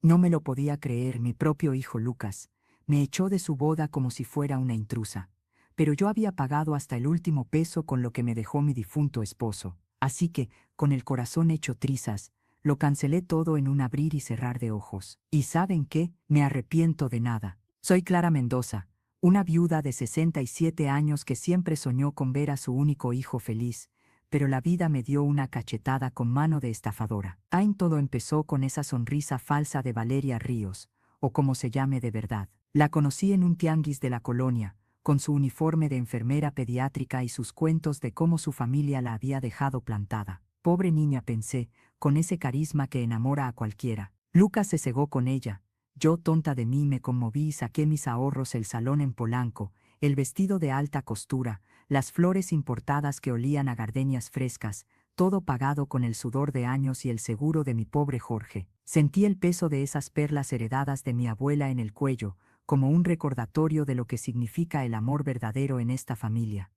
No me lo podía creer, mi propio hijo Lucas. Me echó de su boda como si fuera una intrusa. Pero yo había pagado hasta el último peso con lo que me dejó mi difunto esposo. Así que, con el corazón hecho trizas, lo cancelé todo en un abrir y cerrar de ojos. ¿Y saben qué? Me arrepiento de nada. Soy Clara Mendoza, una viuda de 67 años que siempre soñó con ver a su único hijo feliz, pero la vida me dio una cachetada con mano de estafadora. Todo empezó con esa sonrisa falsa de Valeria Ríos, o como se llame de verdad. La conocí en un tianguis de la colonia, con su uniforme de enfermera pediátrica y sus cuentos de cómo su familia la había dejado plantada. Pobre niña, pensé, con ese carisma que enamora a cualquiera. Lucas se cegó con ella. Yo, tonta de mí, me conmoví y saqué mis ahorros, el salón en Polanco, el vestido de alta costura, las flores importadas que olían a gardenias frescas, todo pagado con el sudor de años y el seguro de mi pobre Jorge. Sentí el peso de esas perlas heredadas de mi abuela en el cuello, como un recordatorio de lo que significa el amor verdadero en esta familia.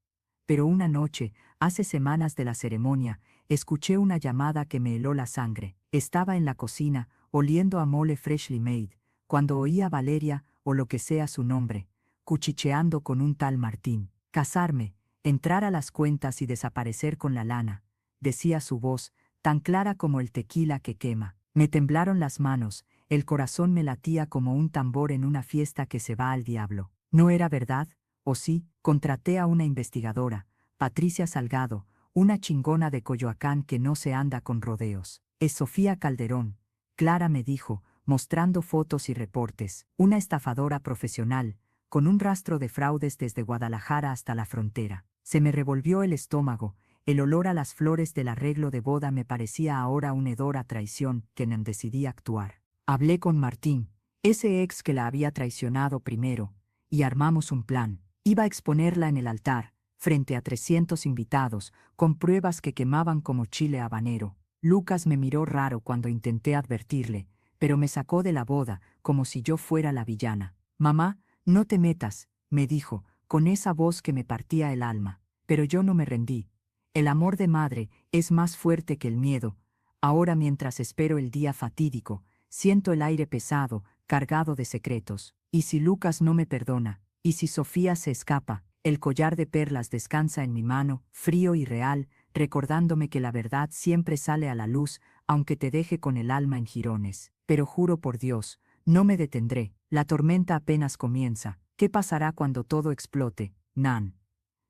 Pero una noche, hace semanas de la ceremonia, escuché una llamada que me heló la sangre. Estaba en la cocina, oliendo a mole freshly made, cuando oí a Valeria, o lo que sea su nombre, cuchicheando con un tal Martín. Casarme, entrar a las cuentas y desaparecer con la lana, decía su voz, tan clara como el tequila que quema. Me temblaron las manos, el corazón me latía como un tambor en una fiesta que se va al diablo. ¿No era verdad? ¿O sí? Contraté a una investigadora, Patricia Salgado, una chingona de Coyoacán que no se anda con rodeos. Es Sofía Calderón, Clara me dijo, mostrando fotos y reportes. Una estafadora profesional, con un rastro de fraudes desde Guadalajara hasta la frontera. Se me revolvió el estómago, el olor a las flores del arreglo de boda me parecía ahora un hedor a traición, que no decidí actuar. Hablé con Martín, ese ex que la había traicionado primero, y armamos un plan. Iba a exponerla en el altar, frente a 300 invitados, con pruebas que quemaban como chile habanero. Lucas me miró raro cuando intenté advertirle, pero me sacó de la boda, como si yo fuera la villana. «Mamá, no te metas», me dijo, con esa voz que me partía el alma. Pero yo no me rendí. El amor de madre es más fuerte que el miedo. Ahora, mientras espero el día fatídico, siento el aire pesado, cargado de secretos. ¿Y si Lucas no me perdona? ¿Y si Sofía se escapa? El collar de perlas descansa en mi mano, frío y real, recordándome que la verdad siempre sale a la luz, aunque te deje con el alma en jirones. Pero juro por Dios, no me detendré. La tormenta apenas comienza. ¿Qué pasará cuando todo explote? Nan.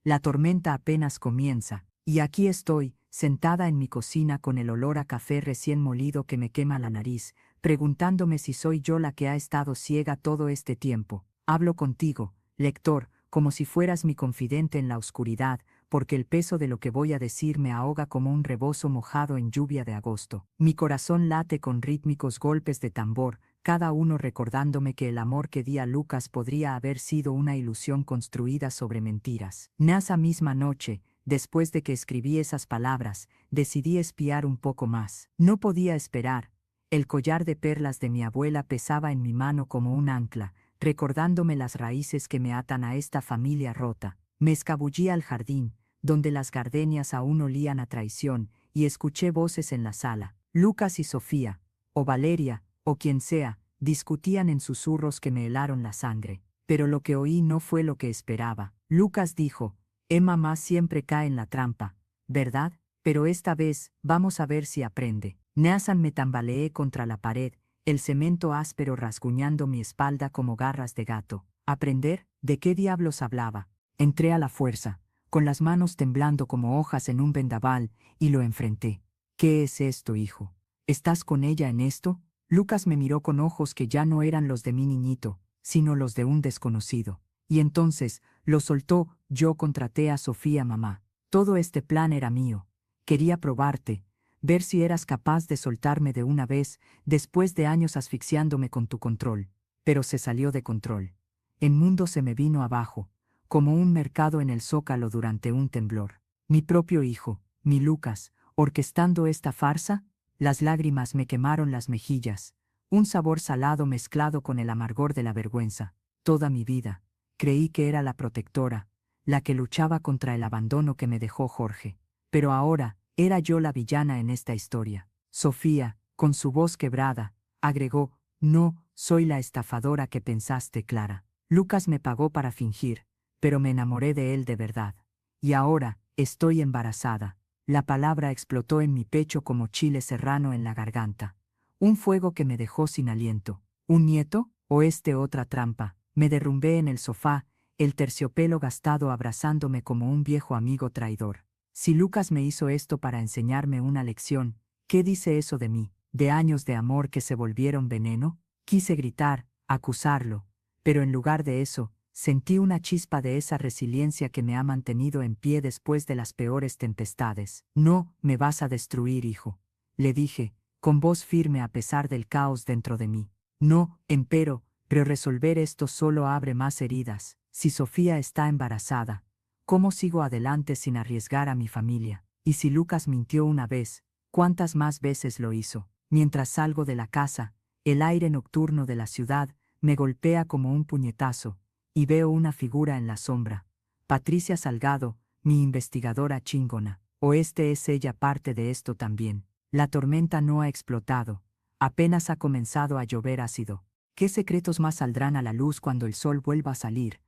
La tormenta apenas comienza. Y aquí estoy, sentada en mi cocina con el olor a café recién molido que me quema la nariz, preguntándome si soy yo la que ha estado ciega todo este tiempo. Hablo contigo, lector, como si fueras mi confidente en la oscuridad, porque el peso de lo que voy a decir me ahoga como un rebozo mojado en lluvia de agosto. Mi corazón late con rítmicos golpes de tambor, cada uno recordándome que el amor que di a Lucas podría haber sido una ilusión construida sobre mentiras. Esa misma noche, después de que escribí esas palabras, decidí espiar un poco más. No podía esperar. El collar de perlas de mi abuela pesaba en mi mano como un ancla, recordándome las raíces que me atan a esta familia rota. Me escabullí al jardín, donde las gardenias aún olían a traición, y escuché voces en la sala. Lucas y Sofía, o Valeria, o quien sea, discutían en susurros que me helaron la sangre. Pero lo que oí no fue lo que esperaba. Lucas dijo: mamá siempre cae en la trampa, ¿verdad? Pero esta vez, vamos a ver si aprende. Neasan me tambaleé contra la pared, el cemento áspero rasguñando mi espalda como garras de gato. ¿Aprender? ¿De qué diablos hablaba? Entré a la fuerza, con las manos temblando como hojas en un vendaval, y lo enfrenté. ¿Qué es esto, hijo? ¿Estás con ella en esto? Lucas me miró con ojos que ya no eran los de mi niñito, sino los de un desconocido. Y entonces, lo soltó. Yo contraté a Sofía, mamá. Todo este plan era mío. Quería probarte, ver si eras capaz de soltarme de una vez, después de años asfixiándome con tu control. Pero se salió de control. El mundo se me vino abajo, como un mercado en el Zócalo durante un temblor. Mi propio hijo, mi Lucas, orquestando esta farsa. Las lágrimas me quemaron las mejillas, un sabor salado mezclado con el amargor de la vergüenza. Toda mi vida, creí que era la protectora, la que luchaba contra el abandono que me dejó Jorge. Pero ahora, era yo la villana en esta historia. Sofía, con su voz quebrada, agregó: No, soy la estafadora que pensaste, Clara. Lucas me pagó para fingir, pero me enamoré de él de verdad. Y ahora, estoy embarazada. La palabra explotó en mi pecho como chile serrano en la garganta. Un fuego que me dejó sin aliento. ¿Un nieto? ¿O otra trampa? Me derrumbé en el sofá, el terciopelo gastado abrazándome como un viejo amigo traidor. Si Lucas me hizo esto para enseñarme una lección, ¿qué dice eso de mí? ¿De años de amor que se volvieron veneno? Quise gritar, acusarlo, pero en lugar de eso, sentí una chispa de esa resiliencia que me ha mantenido en pie después de las peores tempestades. No, me vas a destruir, hijo, le dije, con voz firme a pesar del caos dentro de mí. No, empero, pero resolver esto solo abre más heridas. Si Sofía está embarazada, ¿cómo sigo adelante sin arriesgar a mi familia? Y si Lucas mintió una vez, ¿cuántas más veces lo hizo? Mientras salgo de la casa, el aire nocturno de la ciudad me golpea como un puñetazo, y veo una figura en la sombra. Patricia Salgado, mi investigadora chingona. ¿O es ella parte de esto también? La tormenta no ha explotado, apenas ha comenzado a llover ácido. ¿Qué secretos más saldrán a la luz cuando el sol vuelva a salir?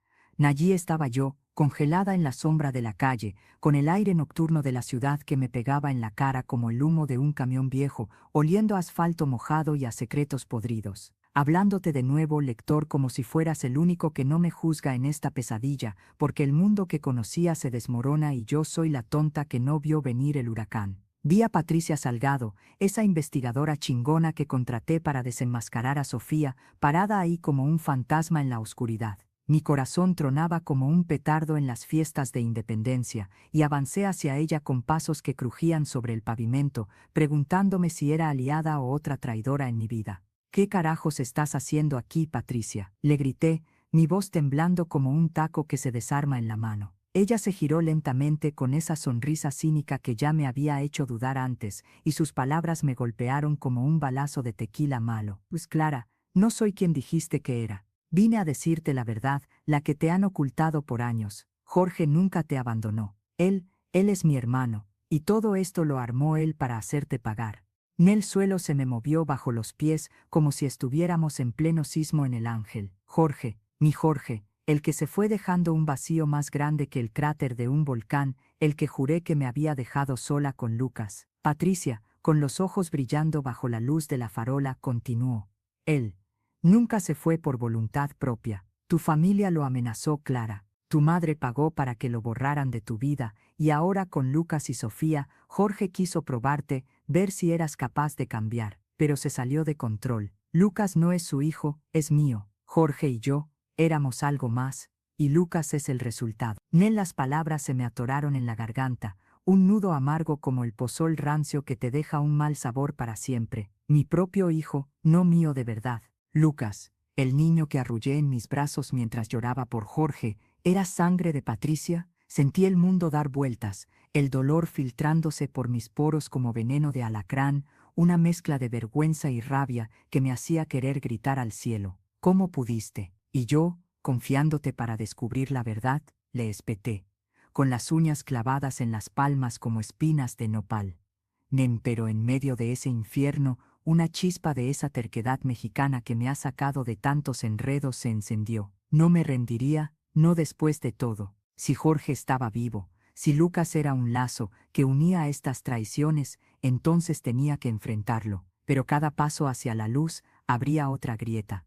Allí estaba yo, congelada en la sombra de la calle, con el aire nocturno de la ciudad que me pegaba en la cara como el humo de un camión viejo, oliendo a asfalto mojado y a secretos podridos. Hablándote de nuevo, lector, como si fueras el único que no me juzga en esta pesadilla, porque el mundo que conocía se desmorona y yo soy la tonta que no vio venir el huracán. Vi a Patricia Salgado, esa investigadora chingona que contraté para desenmascarar a Sofía, parada ahí como un fantasma en la oscuridad. Mi corazón tronaba como un petardo en las fiestas de independencia, y avancé hacia ella con pasos que crujían sobre el pavimento, preguntándome si era aliada o otra traidora en mi vida. ¿Qué carajos estás haciendo aquí, Patricia?, le grité, mi voz temblando como un taco que se desarma en la mano. Ella se giró lentamente con esa sonrisa cínica que ya me había hecho dudar antes, y sus palabras me golpearon como un balazo de tequila malo. Pues Clara, no soy quien dijiste que era. Vine a decirte la verdad, la que te han ocultado por años. Jorge nunca te abandonó. Él es mi hermano, y todo esto lo armó él para hacerte pagar. El suelo se me movió bajo los pies como si estuviéramos en pleno sismo en el Ángel. Jorge, mi Jorge, el que se fue dejando un vacío más grande que el cráter de un volcán, el que juré que me había dejado sola con Lucas. Patricia, con los ojos brillando bajo la luz de la farola, continuó. Él nunca se fue por voluntad propia. Tu familia lo amenazó, Clara. Tu madre pagó para que lo borraran de tu vida, y ahora con Lucas y Sofía, Jorge quiso probarte, ver si eras capaz de cambiar, pero se salió de control. Lucas no es su hijo, es mío. Jorge y yo éramos algo más, y Lucas es el resultado. Las palabras se me atoraron en la garganta, un nudo amargo como el pozol rancio que te deja un mal sabor para siempre. Mi propio hijo, no mío de verdad. Lucas, el niño que arrullé en mis brazos mientras lloraba por Jorge, ¿era sangre de Patricia? Sentí el mundo dar vueltas, el dolor filtrándose por mis poros como veneno de alacrán, una mezcla de vergüenza y rabia que me hacía querer gritar al cielo. ¿Cómo pudiste? Y yo, confiándote para descubrir la verdad, le espeté, con las uñas clavadas en las palmas como espinas de nopal. Pero en medio de ese infierno, una chispa de esa terquedad mexicana que me ha sacado de tantos enredos se encendió. No me rendiría, no después de todo. Si Jorge estaba vivo, si Lucas era un lazo que unía a estas traiciones, entonces tenía que enfrentarlo. Pero cada paso hacia la luz abría otra grieta.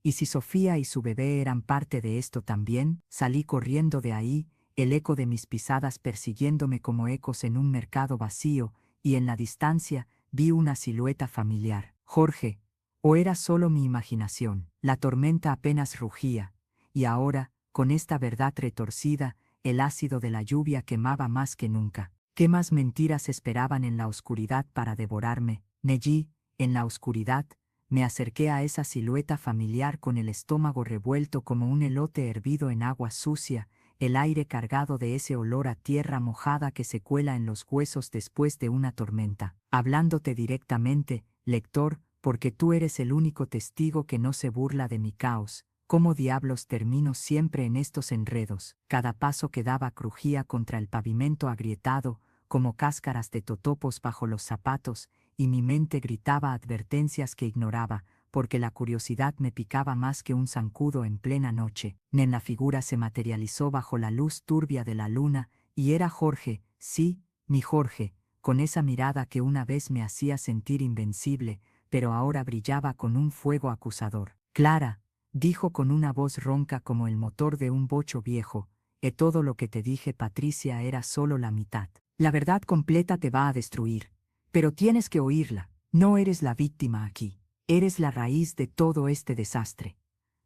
Y si Sofía y su bebé eran parte de esto también, salí corriendo de ahí, el eco de mis pisadas persiguiéndome como ecos en un mercado vacío, y en la distancia vi una silueta familiar. Jorge, ¿o era solo mi imaginación? La tormenta apenas rugía, y ahora, con esta verdad retorcida, el ácido de la lluvia quemaba más que nunca. ¿Qué más mentiras esperaban en la oscuridad para devorarme? Allí, en la oscuridad, me acerqué a esa silueta familiar con el estómago revuelto como un elote hervido en agua sucia, el aire cargado de ese olor a tierra mojada que se cuela en los huesos después de una tormenta. Hablándote directamente, lector, porque tú eres el único testigo que no se burla de mi caos. ¿Cómo diablos termino siempre en estos enredos? Cada paso que daba crujía contra el pavimento agrietado, como cáscaras de totopos bajo los zapatos, y mi mente gritaba advertencias que ignoraba, porque la curiosidad me picaba más que un zancudo en plena noche. La figura se materializó bajo la luz turbia de la luna, y era Jorge, sí, mi Jorge, con esa mirada que una vez me hacía sentir invencible, pero ahora brillaba con un fuego acusador. Clara, dijo con una voz ronca como el motor de un bocho viejo, todo lo que te dije, Patricia, era solo la mitad. La verdad completa te va a destruir, pero tienes que oírla. No eres la víctima aquí. Eres la raíz de todo este desastre.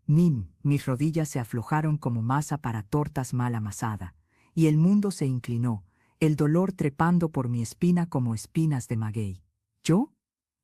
Mis rodillas se aflojaron como masa para tortas mal amasada, y el mundo se inclinó, el dolor trepando por mi espina como espinas de maguey. ¿Yo?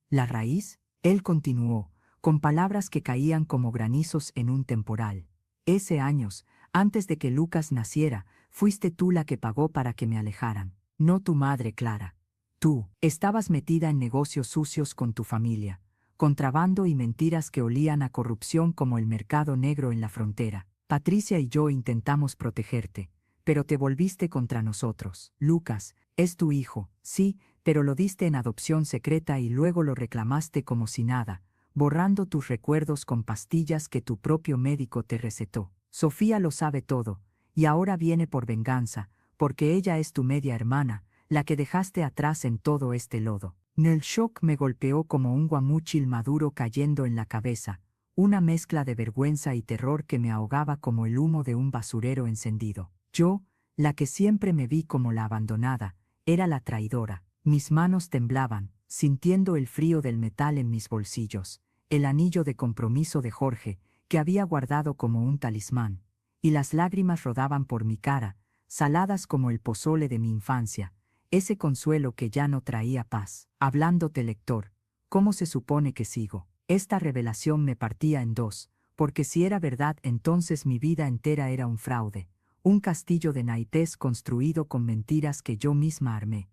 ¿La raíz? Él continuó, con palabras que caían como granizos en un temporal. Hace años, antes de que Lucas naciera, fuiste tú la que pagó para que me alejaran, no tu madre Clara. Tú estabas metida en negocios sucios con tu familia, contrabando y mentiras que olían a corrupción como el mercado negro en la frontera. Patricia y yo intentamos protegerte, pero te volviste contra nosotros. Lucas es tu hijo, sí, pero lo diste en adopción secreta y luego lo reclamaste como si nada, borrando tus recuerdos con pastillas que tu propio médico te recetó. Sofía lo sabe todo, y ahora viene por venganza, porque ella es tu media hermana, la que dejaste atrás en todo este lodo. El shock me golpeó como un guamúchil maduro cayendo en la cabeza, una mezcla de vergüenza y terror que me ahogaba como el humo de un basurero encendido. Yo, la que siempre me vi como la abandonada, era la traidora. Mis manos temblaban, sintiendo el frío del metal en mis bolsillos, el anillo de compromiso de Jorge, que había guardado como un talismán, y las lágrimas rodaban por mi cara, saladas como el pozole de mi infancia, ese consuelo que ya no traía paz. Hablándote, lector, ¿cómo se supone que sigo? Esta revelación me partía en dos, porque si era verdad, entonces mi vida entera era un fraude, un castillo de naipes construido con mentiras que yo misma armé.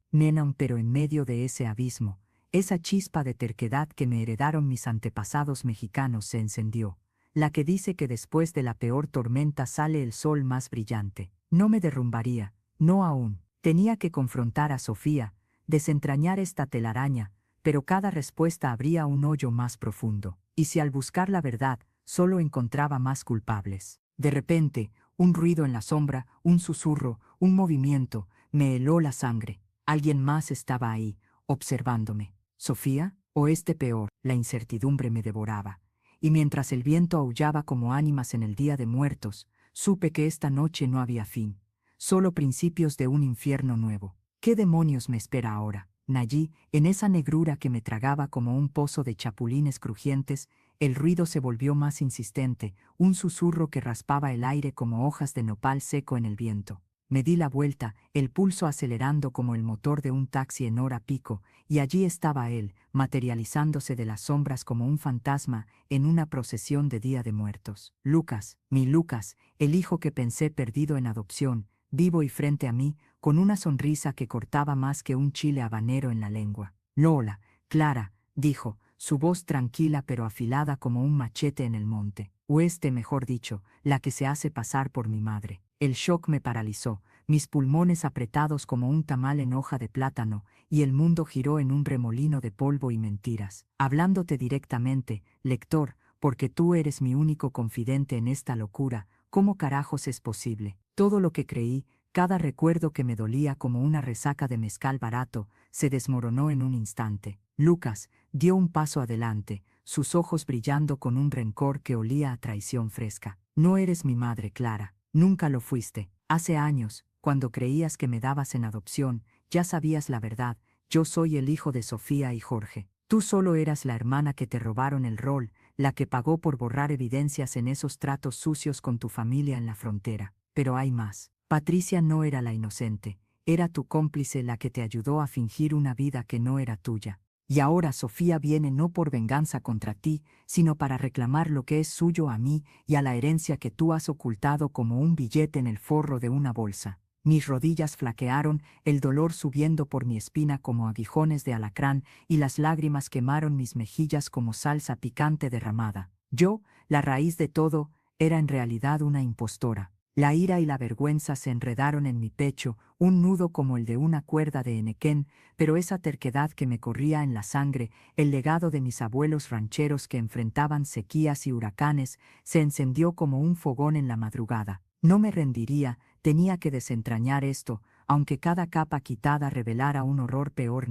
Pero en medio de ese abismo, esa chispa de terquedad que me heredaron mis antepasados mexicanos se encendió, la que dice que después de la peor tormenta sale el sol más brillante. No me derrumbaría, no aún. Tenía que confrontar a Sofía, desentrañar esta telaraña, pero cada respuesta abría un hoyo más profundo, y si al buscar la verdad solo encontraba más culpables. De repente, un ruido en la sombra, un susurro, un movimiento, me heló la sangre. Alguien más estaba ahí, observándome. ¿Sofía? ¿O peor? La incertidumbre me devoraba, y mientras el viento aullaba como ánimas en el Día de Muertos, supe que esta noche no había fin, solo principios de un infierno nuevo. ¿Qué demonios me espera ahora? Allí, en esa negrura que me tragaba como un pozo de chapulines crujientes, el ruido se volvió más insistente, un susurro que raspaba el aire como hojas de nopal seco en el viento. Me di la vuelta, el pulso acelerando como el motor de un taxi en hora pico, y allí estaba él, materializándose de las sombras como un fantasma en una procesión de Día de Muertos. Lucas, mi Lucas, el hijo que pensé perdido en adopción, vivo y frente a mí, con una sonrisa que cortaba más que un chile habanero en la lengua. Lola, Clara, dijo, su voz tranquila pero afilada como un machete en el monte. O mejor dicho, la que se hace pasar por mi madre. El shock me paralizó, mis pulmones apretados como un tamal en hoja de plátano, y el mundo giró en un remolino de polvo y mentiras. Hablándote directamente, lector, porque tú eres mi único confidente en esta locura, ¿cómo carajos es posible? Todo lo que creí, cada recuerdo que me dolía como una resaca de mezcal barato, se desmoronó en un instante. Lucas dio un paso adelante, sus ojos brillando con un rencor que olía a traición fresca. No eres mi madre, Clara. Nunca lo fuiste. Hace años, cuando creías que me dabas en adopción, ya sabías la verdad. Yo soy el hijo de Sofía y Jorge. Tú solo eras la hermana que te robaron el rol, la que pagó por borrar evidencias en esos tratos sucios con tu familia en la frontera. Pero hay más. Patricia no era la inocente, era tu cómplice la que te ayudó a fingir una vida que no era tuya. Y ahora Sofía viene no por venganza contra ti, sino para reclamar lo que es suyo a mí y a la herencia que tú has ocultado como un billete en el forro de una bolsa. Mis rodillas flaquearon, el dolor subiendo por mi espina como aguijones de alacrán, y las lágrimas quemaron mis mejillas como salsa picante derramada. Yo, la raíz de todo, era en realidad una impostora. La ira y la vergüenza se enredaron en mi pecho, un nudo como el de una cuerda de henequén, pero esa terquedad que me corría en la sangre, el legado de mis abuelos rancheros que enfrentaban sequías y huracanes, se encendió como un fogón en la madrugada. No me rendiría, tenía que desentrañar esto, aunque cada capa quitada revelara un horror peor.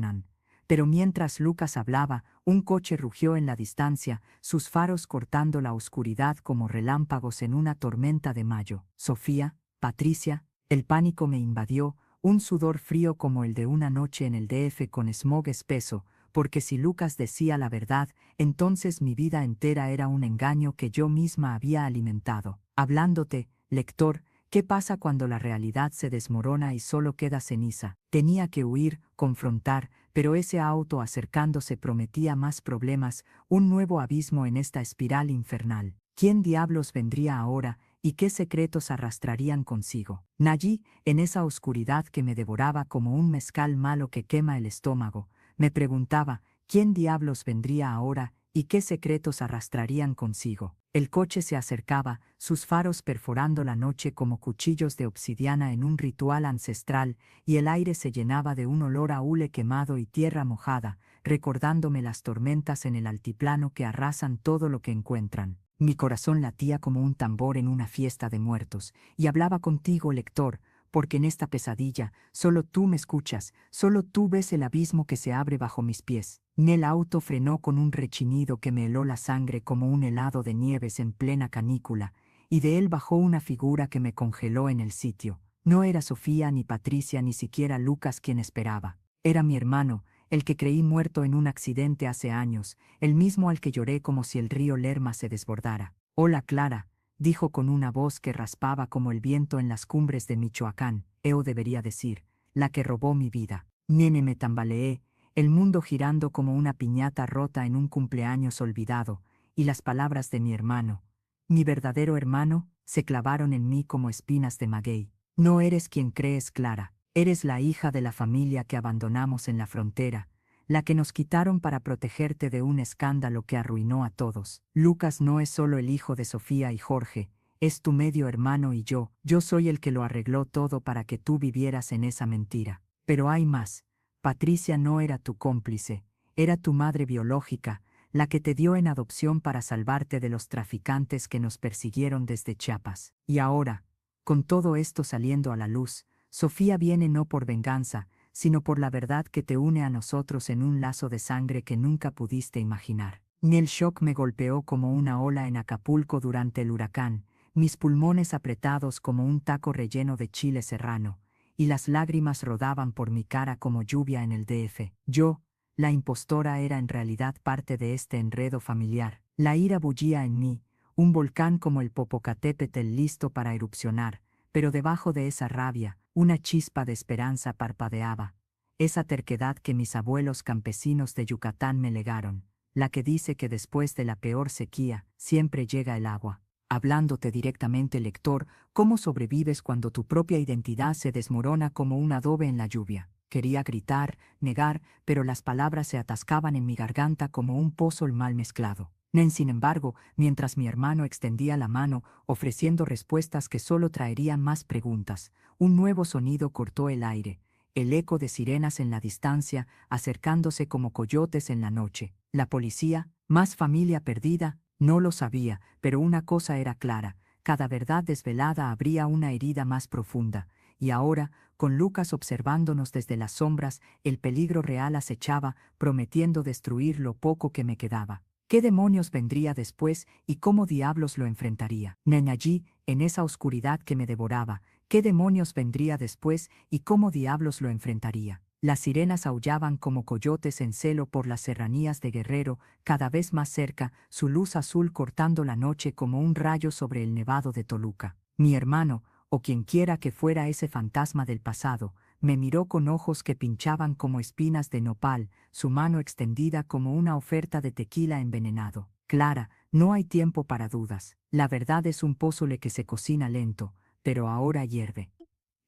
Pero mientras Lucas hablaba, un coche rugió en la distancia, sus faros cortando la oscuridad como relámpagos en una tormenta de mayo. Sofía, Patricia, el pánico me invadió, un sudor frío como el de una noche en el DF con smog espeso, porque si Lucas decía la verdad, entonces mi vida entera era un engaño que yo misma había alimentado. Hablándote, lector, ¿qué pasa cuando la realidad se desmorona y solo queda ceniza? Tenía que huir, confrontar, pero ese auto acercándose prometía más problemas, un nuevo abismo en esta espiral infernal. ¿Quién diablos vendría ahora y qué secretos arrastrarían consigo? Allí, en esa oscuridad que me devoraba como un mezcal malo que quema el estómago, me preguntaba, ¿quién diablos vendría ahora y qué secretos arrastrarían consigo? El coche se acercaba, sus faros perforando la noche como cuchillos de obsidiana en un ritual ancestral, y el aire se llenaba de un olor a hule quemado y tierra mojada, recordándome las tormentas en el altiplano que arrasan todo lo que encuentran. Mi corazón latía como un tambor en una fiesta de muertos, y hablaba contigo, lector, porque en esta pesadilla solo tú me escuchas, solo tú ves el abismo que se abre bajo mis pies. El auto frenó con un rechinido que me heló la sangre como un helado de nieves en plena canícula, y de él bajó una figura que me congeló en el sitio. No era Sofía ni Patricia ni siquiera Lucas quien esperaba. Era mi hermano, el que creí muerto en un accidente hace años, el mismo al que lloré como si el río Lerma se desbordara. Hola, Clara, dijo con una voz que raspaba como el viento en las cumbres de Michoacán, debería decir, la que robó mi vida. Nene, me tambaleé, el mundo girando como una piñata rota en un cumpleaños olvidado, y las palabras de mi hermano, mi verdadero hermano, se clavaron en mí como espinas de maguey. No eres quien crees, Clara, eres la hija de la familia que abandonamos en la frontera, la que nos quitaron para protegerte de un escándalo que arruinó a todos. Lucas no es solo el hijo de Sofía y Jorge, es tu medio hermano y yo soy el que lo arregló todo para que tú vivieras en esa mentira. Pero hay más. Patricia no era tu cómplice, era tu madre biológica, la que te dio en adopción para salvarte de los traficantes que nos persiguieron desde Chiapas. Y ahora, con todo esto saliendo a la luz, Sofía viene no por venganza, sino por la verdad que te une a nosotros en un lazo de sangre que nunca pudiste imaginar. El shock me golpeó como una ola en Acapulco durante el huracán, mis pulmones apretados como un taco relleno de chile serrano, y las lágrimas rodaban por mi cara como lluvia en el DF. Yo, la impostora, era en realidad parte de este enredo familiar. La ira bullía en mí, un volcán como el Popocatépetl listo para erupcionar, pero debajo de esa rabia, una chispa de esperanza parpadeaba, esa terquedad que mis abuelos campesinos de Yucatán me legaron, la que dice que después de la peor sequía, siempre llega el agua. Hablándote directamente, lector, ¿cómo sobrevives cuando tu propia identidad se desmorona como un adobe en la lluvia? Quería gritar, negar, pero las palabras se atascaban en mi garganta como un pozol mal mezclado. Sin embargo, mientras mi hermano extendía la mano, ofreciendo respuestas que solo traerían más preguntas, un nuevo sonido cortó el aire, el eco de sirenas en la distancia, acercándose como coyotes en la noche. La policía, más familia perdida, no lo sabía, pero una cosa era clara, cada verdad desvelada abría una herida más profunda, y ahora, con Lucas observándonos desde las sombras, el peligro real acechaba, prometiendo destruir lo poco que me quedaba. ¿Qué demonios vendría después y cómo diablos lo enfrentaría? Allí, en esa oscuridad que me devoraba, ¿qué demonios vendría después y cómo diablos lo enfrentaría? Las sirenas aullaban como coyotes en celo por las serranías de Guerrero, cada vez más cerca, su luz azul cortando la noche como un rayo sobre el nevado de Toluca. Mi hermano, o quienquiera que fuera ese fantasma del pasado, me miró con ojos que pinchaban como espinas de nopal, su mano extendida como una oferta de tequila envenenado. Clara, no hay tiempo para dudas. La verdad es un pozole que se cocina lento, pero ahora hierve.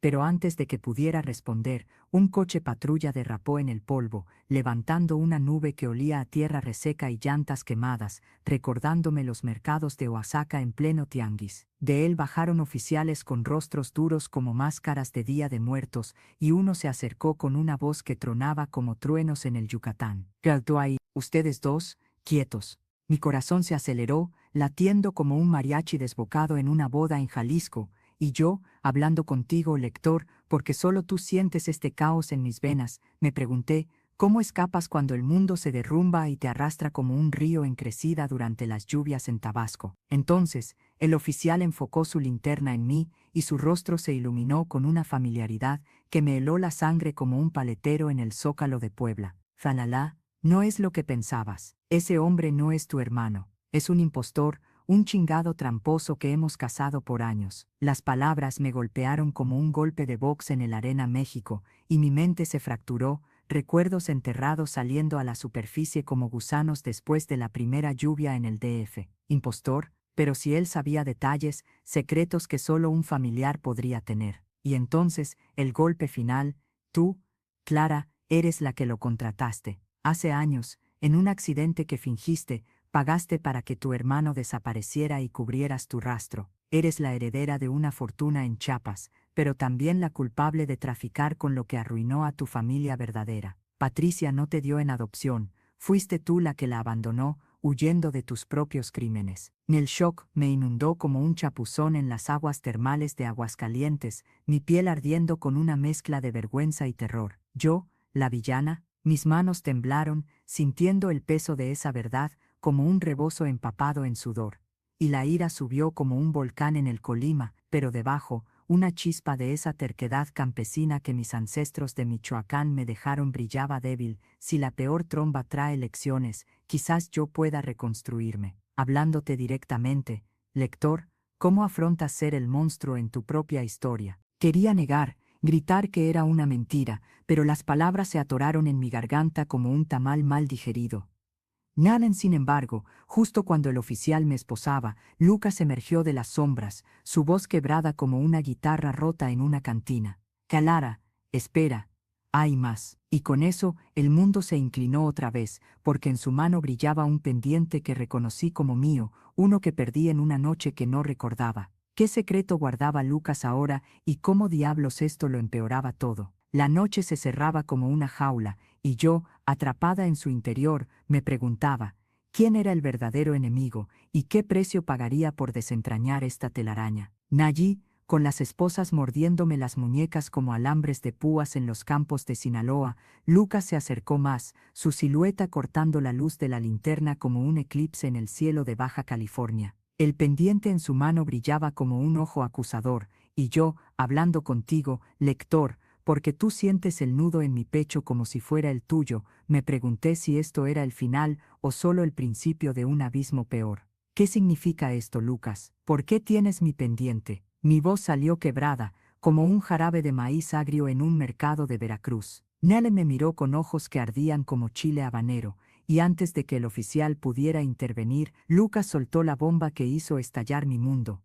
Pero antes de que pudiera responder, un coche patrulla derrapó en el polvo, levantando una nube que olía a tierra reseca y llantas quemadas, recordándome los mercados de Oaxaca en pleno tianguis. De él bajaron oficiales con rostros duros como máscaras de Día de Muertos, y uno se acercó con una voz que tronaba como truenos en el Yucatán. «Quedó ahí, ustedes dos, quietos». Mi corazón se aceleró, latiendo como un mariachi desbocado en una boda en Jalisco, y yo, hablando contigo, lector, porque solo tú sientes este caos en mis venas, me pregunté, ¿cómo escapas cuando el mundo se derrumba y te arrastra como un río en crecida durante las lluvias en Tabasco? Entonces, el oficial enfocó su linterna en mí y su rostro se iluminó con una familiaridad que me heló la sangre como un paletero en el Zócalo de Puebla. Zalalá, no es lo que pensabas. Ese hombre no es tu hermano. Es un impostor, un chingado tramposo que hemos cazado por años. Las palabras me golpearon como un golpe de box en el Arena México, y mi mente se fracturó, recuerdos enterrados saliendo a la superficie como gusanos después de la primera lluvia en el DF. Impostor, pero si él sabía detalles, secretos que solo un familiar podría tener. Y entonces, el golpe final, tú, Clara, eres la que lo contrataste. Hace años, en un accidente que fingiste, pagaste para que tu hermano desapareciera y cubrieras tu rastro. Eres la heredera de una fortuna en Chiapas, pero también la culpable de traficar con lo que arruinó a tu familia verdadera. Patricia no te dio en adopción, fuiste tú la que la abandonó, huyendo de tus propios crímenes. El shock me inundó como un chapuzón en las aguas termales de Aguascalientes, mi piel ardiendo con una mezcla de vergüenza y terror. Yo, la villana, mis manos temblaron, sintiendo el peso de esa verdad, como un rebozo empapado en sudor, y la ira subió como un volcán en el Colima, pero debajo, una chispa de esa terquedad campesina que mis ancestros de Michoacán me dejaron brillaba débil. Si la peor tromba trae lecciones, quizás yo pueda reconstruirme. Hablándote directamente, lector, ¿cómo afrontas ser el monstruo en tu propia historia? Quería negar, gritar que era una mentira, pero las palabras se atoraron en mi garganta como un tamal mal digerido. Nanan, sin embargo, justo cuando el oficial me esposaba, Lucas emergió de las sombras, su voz quebrada como una guitarra rota en una cantina. «Clara, espera, hay más». Y con eso, el mundo se inclinó otra vez, porque en su mano brillaba un pendiente que reconocí como mío, uno que perdí en una noche que no recordaba. ¿Qué secreto guardaba Lucas ahora y cómo diablos esto lo empeoraba todo? La noche se cerraba como una jaula, y yo, atrapada en su interior, me preguntaba, ¿quién era el verdadero enemigo y qué precio pagaría por desentrañar esta telaraña? Nayi, con las esposas mordiéndome las muñecas como alambres de púas en los campos de Sinaloa, Lucas se acercó más, su silueta cortando la luz de la linterna como un eclipse en el cielo de Baja California. El pendiente en su mano brillaba como un ojo acusador, y yo, hablando contigo, lector, porque tú sientes el nudo en mi pecho como si fuera el tuyo, me pregunté si esto era el final o solo el principio de un abismo peor. ¿Qué significa esto, Lucas? ¿Por qué tienes mi pendiente? Mi voz salió quebrada, como un jarabe de maíz agrio en un mercado de Veracruz. Nele me miró con ojos que ardían como chile habanero, y antes de que el oficial pudiera intervenir, Lucas soltó la bomba que hizo estallar mi mundo.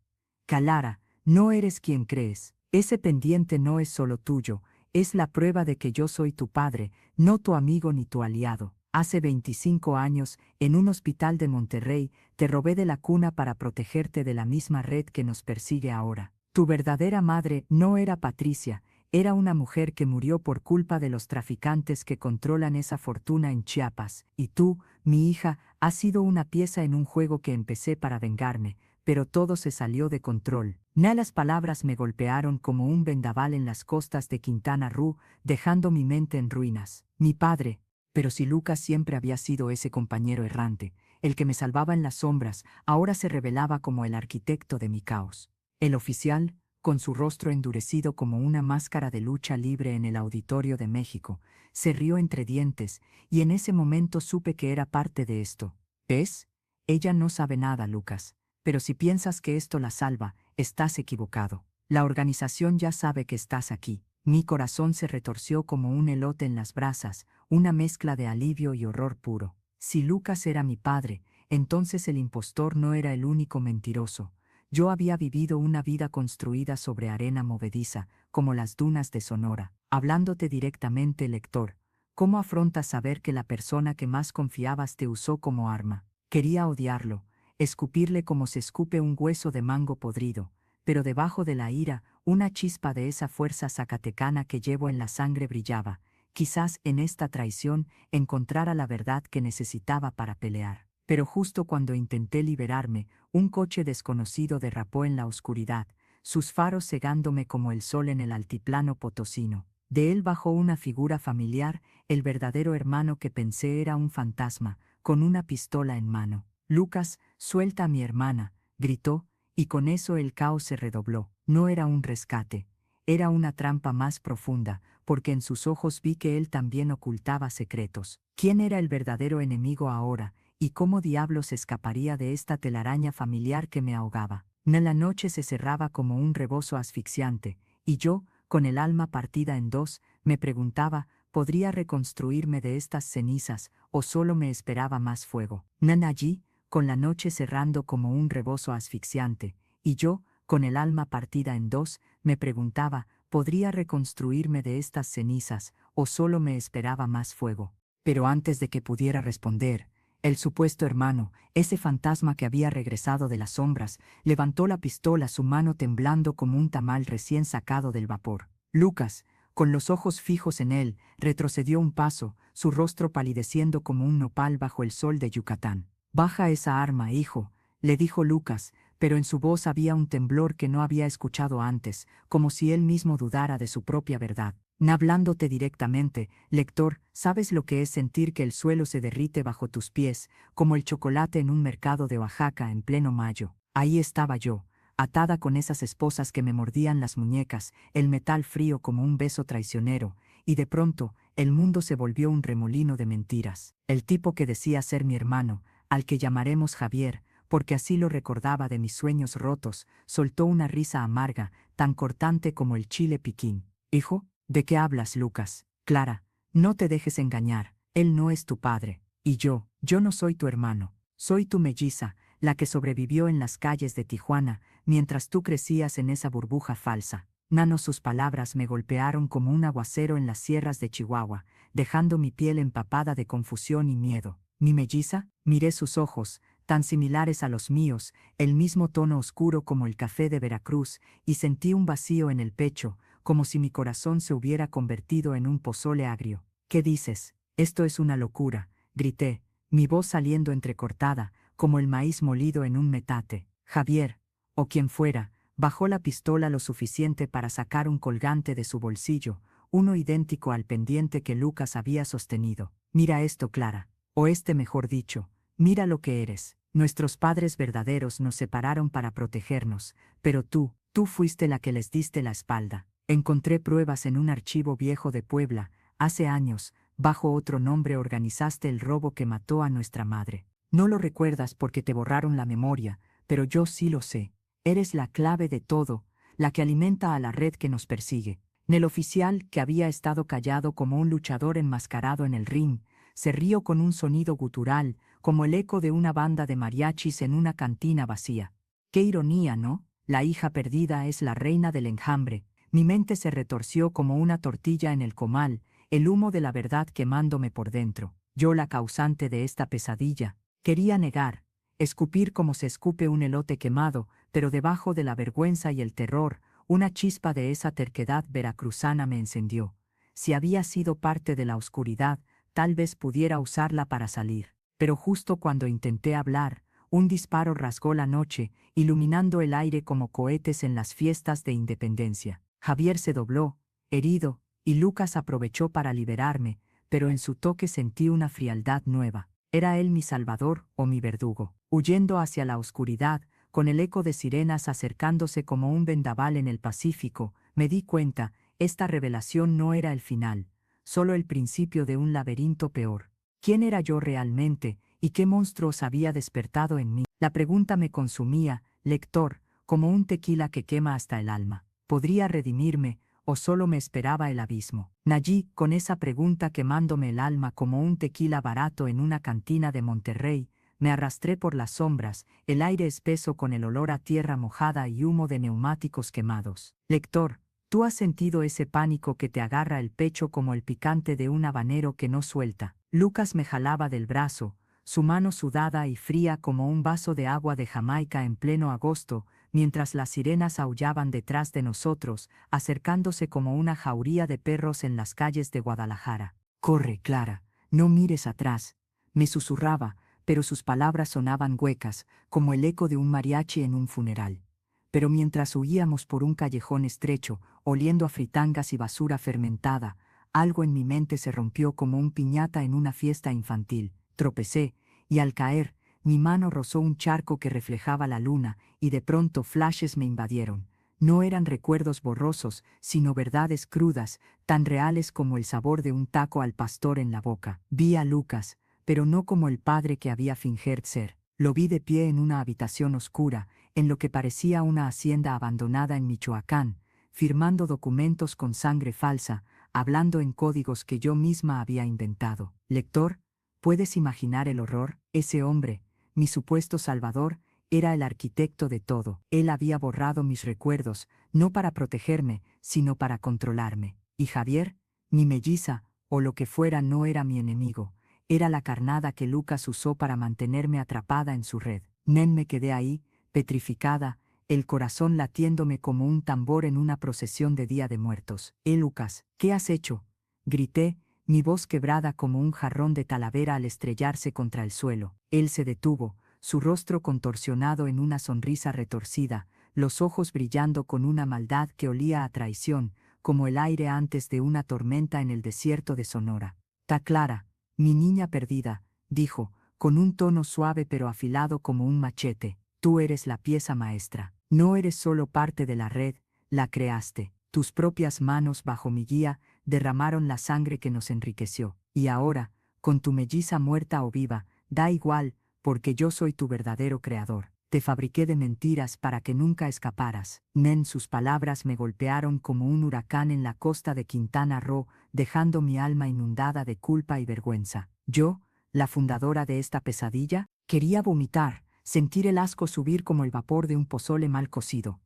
«Clara, no eres quien crees. Ese pendiente no es solo tuyo, es la prueba de que yo soy tu padre, no tu amigo ni tu aliado. Hace 25 años, en un hospital de Monterrey, te robé de la cuna para protegerte de la misma red que nos persigue ahora. Tu verdadera madre no era Patricia, era una mujer que murió por culpa de los traficantes que controlan esa fortuna en Chiapas, y tú, mi hija, has sido una pieza en un juego que empecé para vengarme, pero todo se salió de control. Las palabras me golpearon como un vendaval en las costas de Quintana Roo, dejando mi mente en ruinas. Mi padre, pero si Lucas siempre había sido ese compañero errante, el que me salvaba en las sombras, ahora se revelaba como el arquitecto de mi caos. El oficial, con su rostro endurecido como una máscara de lucha libre en el Auditorio de México, se rió entre dientes, y en ese momento supe que era parte de esto. ¿Ves? Ella no sabe nada, Lucas. Pero si piensas que esto la salva, estás equivocado. La organización ya sabe que estás aquí. Mi corazón se retorció como un elote en las brasas, una mezcla de alivio y horror puro. Si Lucas era mi padre, entonces el impostor no era el único mentiroso. Yo había vivido una vida construida sobre arena movediza, como las dunas de Sonora. Hablándote directamente, lector, ¿cómo afrontas saber que la persona que más confiabas te usó como arma? Quería odiarlo, escupirle como se escupe un hueso de mango podrido, pero debajo de la ira, una chispa de esa fuerza zacatecana que llevo en la sangre brillaba. Quizás en esta traición encontrara la verdad que necesitaba para pelear. Pero justo cuando intenté liberarme, un coche desconocido derrapó en la oscuridad, sus faros cegándome como el sol en el altiplano potosino. De él bajó una figura familiar, el verdadero hermano que pensé era un fantasma, con una pistola en mano. Lucas, suelta a mi hermana, gritó, y con eso el caos se redobló. No era un rescate, era una trampa más profunda, porque en sus ojos vi que él también ocultaba secretos. ¿Quién era el verdadero enemigo ahora, y cómo diablos escaparía de esta telaraña familiar que me ahogaba? La noche se cerraba como un rebozo asfixiante, y yo, con el alma partida en dos, me preguntaba, ¿podría reconstruirme de estas cenizas, o solo me esperaba más fuego? Allí, con la noche cerrando como un rebozo asfixiante, y yo, con el alma partida en dos, me preguntaba, ¿podría reconstruirme de estas cenizas, o solo me esperaba más fuego? Pero antes de que pudiera responder, el supuesto hermano, ese fantasma que había regresado de las sombras, levantó la pistola, su mano temblando como un tamal recién sacado del vapor. Lucas, con los ojos fijos en él, retrocedió un paso, su rostro palideciendo como un nopal bajo el sol de Yucatán. «Baja esa arma, hijo», le dijo Lucas, pero en su voz había un temblor que no había escuchado antes, como si él mismo dudara de su propia verdad. Hablándote directamente, lector, ¿sabes lo que es sentir que el suelo se derrite bajo tus pies, como el chocolate en un mercado de Oaxaca en pleno mayo? Ahí estaba yo, atada con esas esposas que me mordían las muñecas, el metal frío como un beso traicionero, y de pronto, el mundo se volvió un remolino de mentiras. El tipo que decía ser mi hermano, al que llamaremos Javier, porque así lo recordaba de mis sueños rotos, soltó una risa amarga, tan cortante como el chile piquín. «Hijo, ¿de qué hablas, Lucas? Clara, no te dejes engañar, él no es tu padre, y yo no soy tu hermano, soy tu melliza, la que sobrevivió en las calles de Tijuana, mientras tú crecías en esa burbuja falsa». Sus palabras me golpearon como un aguacero en las sierras de Chihuahua, dejando mi piel empapada de confusión y miedo. ¿Mi melliza? Miré sus ojos, tan similares a los míos, el mismo tono oscuro como el café de Veracruz, y sentí un vacío en el pecho, como si mi corazón se hubiera convertido en un pozole agrio. «¿Qué dices? Esto es una locura», grité, mi voz saliendo entrecortada, como el maíz molido en un metate. Javier, o quien fuera, bajó la pistola lo suficiente para sacar un colgante de su bolsillo, uno idéntico al pendiente que Lucas había sostenido. «Mira esto, Clara, o mejor dicho, mira lo que eres. Nuestros padres verdaderos nos separaron para protegernos, pero tú fuiste la que les diste la espalda. Encontré pruebas en un archivo viejo de Puebla. Hace años, bajo otro nombre organizaste el robo que mató a nuestra madre. No lo recuerdas porque te borraron la memoria, pero yo sí lo sé. Eres la clave de todo, la que alimenta a la red que nos persigue». El oficial, que había estado callado como un luchador enmascarado en el ring, se rió con un sonido gutural, como el eco de una banda de mariachis en una cantina vacía. «Qué ironía, ¿no? La hija perdida es la reina del enjambre». Mi mente se retorció como una tortilla en el comal, el humo de la verdad quemándome por dentro. Yo la causante de esta pesadilla. Quería negar, escupir como se escupe un elote quemado, pero debajo de la vergüenza y el terror, una chispa de esa terquedad veracruzana me encendió. Si había sido parte de la oscuridad, tal vez pudiera usarla para salir. Pero justo cuando intenté hablar, un disparo rasgó la noche, iluminando el aire como cohetes en las fiestas de Independencia. Javier se dobló, herido, y Lucas aprovechó para liberarme, pero en su toque sentí una frialdad nueva. ¿Era él mi salvador o mi verdugo? Huyendo hacia la oscuridad, con el eco de sirenas acercándose como un vendaval en el Pacífico, me di cuenta, esta revelación no era el final, solo el principio de un laberinto peor. ¿Quién era yo realmente, y qué monstruos había despertado en mí? La pregunta me consumía, lector, como un tequila que quema hasta el alma. ¿Podría redimirme, o solo me esperaba el abismo? Allí, con esa pregunta quemándome el alma como un tequila barato en una cantina de Monterrey, me arrastré por las sombras, el aire espeso con el olor a tierra mojada y humo de neumáticos quemados. Lector, tú has sentido ese pánico que te agarra el pecho como el picante de un habanero que no suelta. Lucas me jalaba del brazo, su mano sudada y fría como un vaso de agua de Jamaica en pleno agosto, mientras las sirenas aullaban detrás de nosotros, acercándose como una jauría de perros en las calles de Guadalajara. «Corre, Clara, no mires atrás», me susurraba, pero sus palabras sonaban huecas, como el eco de un mariachi en un funeral. Pero mientras huíamos por un callejón estrecho, oliendo a fritangas y basura fermentada, algo en mi mente se rompió como un piñata en una fiesta infantil. Tropecé, y al caer, mi mano rozó un charco que reflejaba la luna, y de pronto flashes me invadieron. No eran recuerdos borrosos, sino verdades crudas, tan reales como el sabor de un taco al pastor en la boca. Vi a Lucas, pero no como el padre que había fingido ser. Lo vi de pie en una habitación oscura, en lo que parecía una hacienda abandonada en Michoacán, firmando documentos con sangre falsa, hablando en códigos que yo misma había inventado. Lector, ¿puedes imaginar el horror? Ese hombre, mi supuesto salvador, era el arquitecto de todo. Él había borrado mis recuerdos, no para protegerme, sino para controlarme. Y Javier, mi melliza, o lo que fuera, no era mi enemigo. Era la carnada que Lucas usó para mantenerme atrapada en su red. Me quedé ahí, petrificada, el corazón latiéndome como un tambor en una procesión de Día de Muertos. Lucas, ¿qué has hecho?», grité, mi voz quebrada como un jarrón de talavera al estrellarse contra el suelo. Él se detuvo, su rostro contorsionado en una sonrisa retorcida, los ojos brillando con una maldad que olía a traición, como el aire antes de una tormenta en el desierto de Sonora. «Ta Clara, mi niña perdida», dijo, con un tono suave pero afilado como un machete, «tú eres la pieza maestra. No eres solo parte de la red, la creaste. Tus propias manos bajo mi guía derramaron la sangre que nos enriqueció. Y ahora, con tu melliza muerta o viva, da igual, porque yo soy tu verdadero creador. Te fabriqué de mentiras para que nunca escaparas». Sus palabras me golpearon como un huracán en la costa de Quintana Roo, dejando mi alma inundada de culpa y vergüenza. Yo, la fundadora de esta pesadilla, quería vomitar, sentir el asco subir como el vapor de un pozole mal cocido.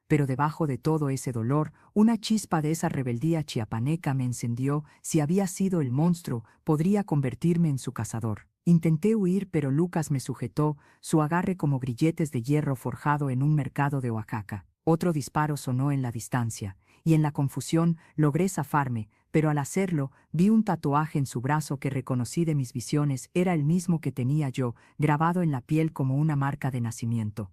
Pero debajo de todo ese dolor, una chispa de esa rebeldía chiapaneca me encendió. Si había sido el monstruo, podría convertirme en su cazador. Intenté huir, pero Lucas me sujetó, su agarre como grilletes de hierro forjado en un mercado de Oaxaca. Otro disparo sonó en la distancia, y en la confusión logré zafarme, pero al hacerlo vi un tatuaje en su brazo que reconocí de mis visiones. Era el mismo que tenía yo, grabado en la piel como una marca de nacimiento.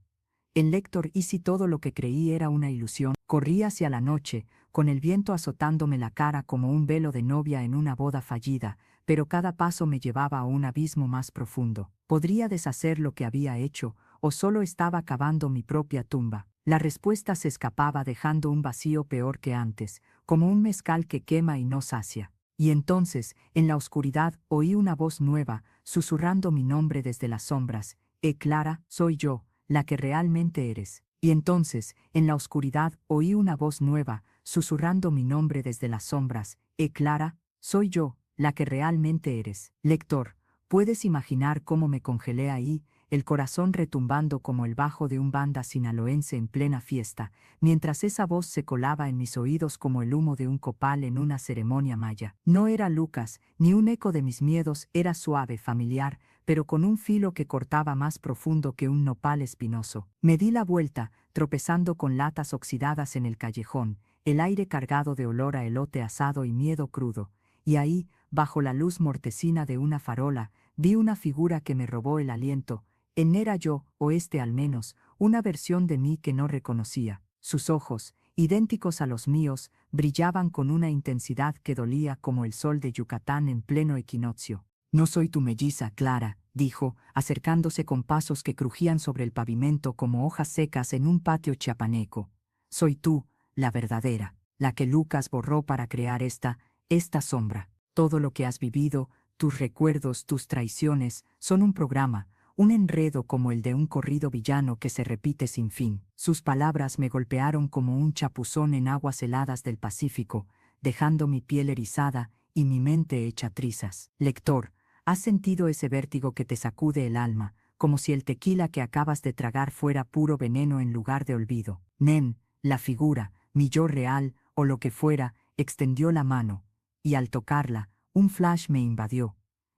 En Lector, y si todo lo que creí era una ilusión, corrí hacia la noche, con el viento azotándome la cara como un velo de novia en una boda fallida, pero cada paso me llevaba a un abismo más profundo. ¿Podría deshacer lo que había hecho, o solo estaba cavando mi propia tumba? La respuesta se escapaba dejando un vacío peor que antes, como un mezcal que quema y no sacia. Y entonces, en la oscuridad, oí una voz nueva, susurrando mi nombre desde las sombras. «Clara, soy yo, la que realmente eres». Y entonces, en la oscuridad, oí una voz nueva, susurrando mi nombre desde las sombras. «Clara, soy yo, la que realmente eres». Lector, ¿puedes imaginar cómo me congelé ahí, el corazón retumbando como el bajo de un banda sinaloense en plena fiesta, mientras esa voz se colaba en mis oídos como el humo de un copal en una ceremonia maya? No era Lucas, ni un eco de mis miedos, era suave, familiar, pero con un filo que cortaba más profundo que un nopal espinoso. Me di la vuelta, tropezando con latas oxidadas en el callejón, el aire cargado de olor a elote asado y miedo crudo, y ahí, bajo la luz mortecina de una farola, vi una figura que me robó el aliento. Era yo, o al menos, una versión de mí que no reconocía. Sus ojos, idénticos a los míos, brillaban con una intensidad que dolía como el sol de Yucatán en pleno equinoccio. «No soy tu melliza, Clara», dijo, acercándose con pasos que crujían sobre el pavimento como hojas secas en un patio chiapaneco. «Soy tú, la verdadera, la que Lucas borró para crear esta sombra. Todo lo que has vivido, tus recuerdos, tus traiciones, son un programa, un enredo como el de un corrido villano que se repite sin fin». Sus palabras me golpearon como un chapuzón en aguas heladas del Pacífico, dejando mi piel erizada y mi mente hecha trizas. Lector, ¿has sentido ese vértigo que te sacude el alma, como si el tequila que acabas de tragar fuera puro veneno en lugar de olvido. Nen, la figura, mi yo real, o lo que fuera, extendió la mano, y al tocarla, un flash me invadió.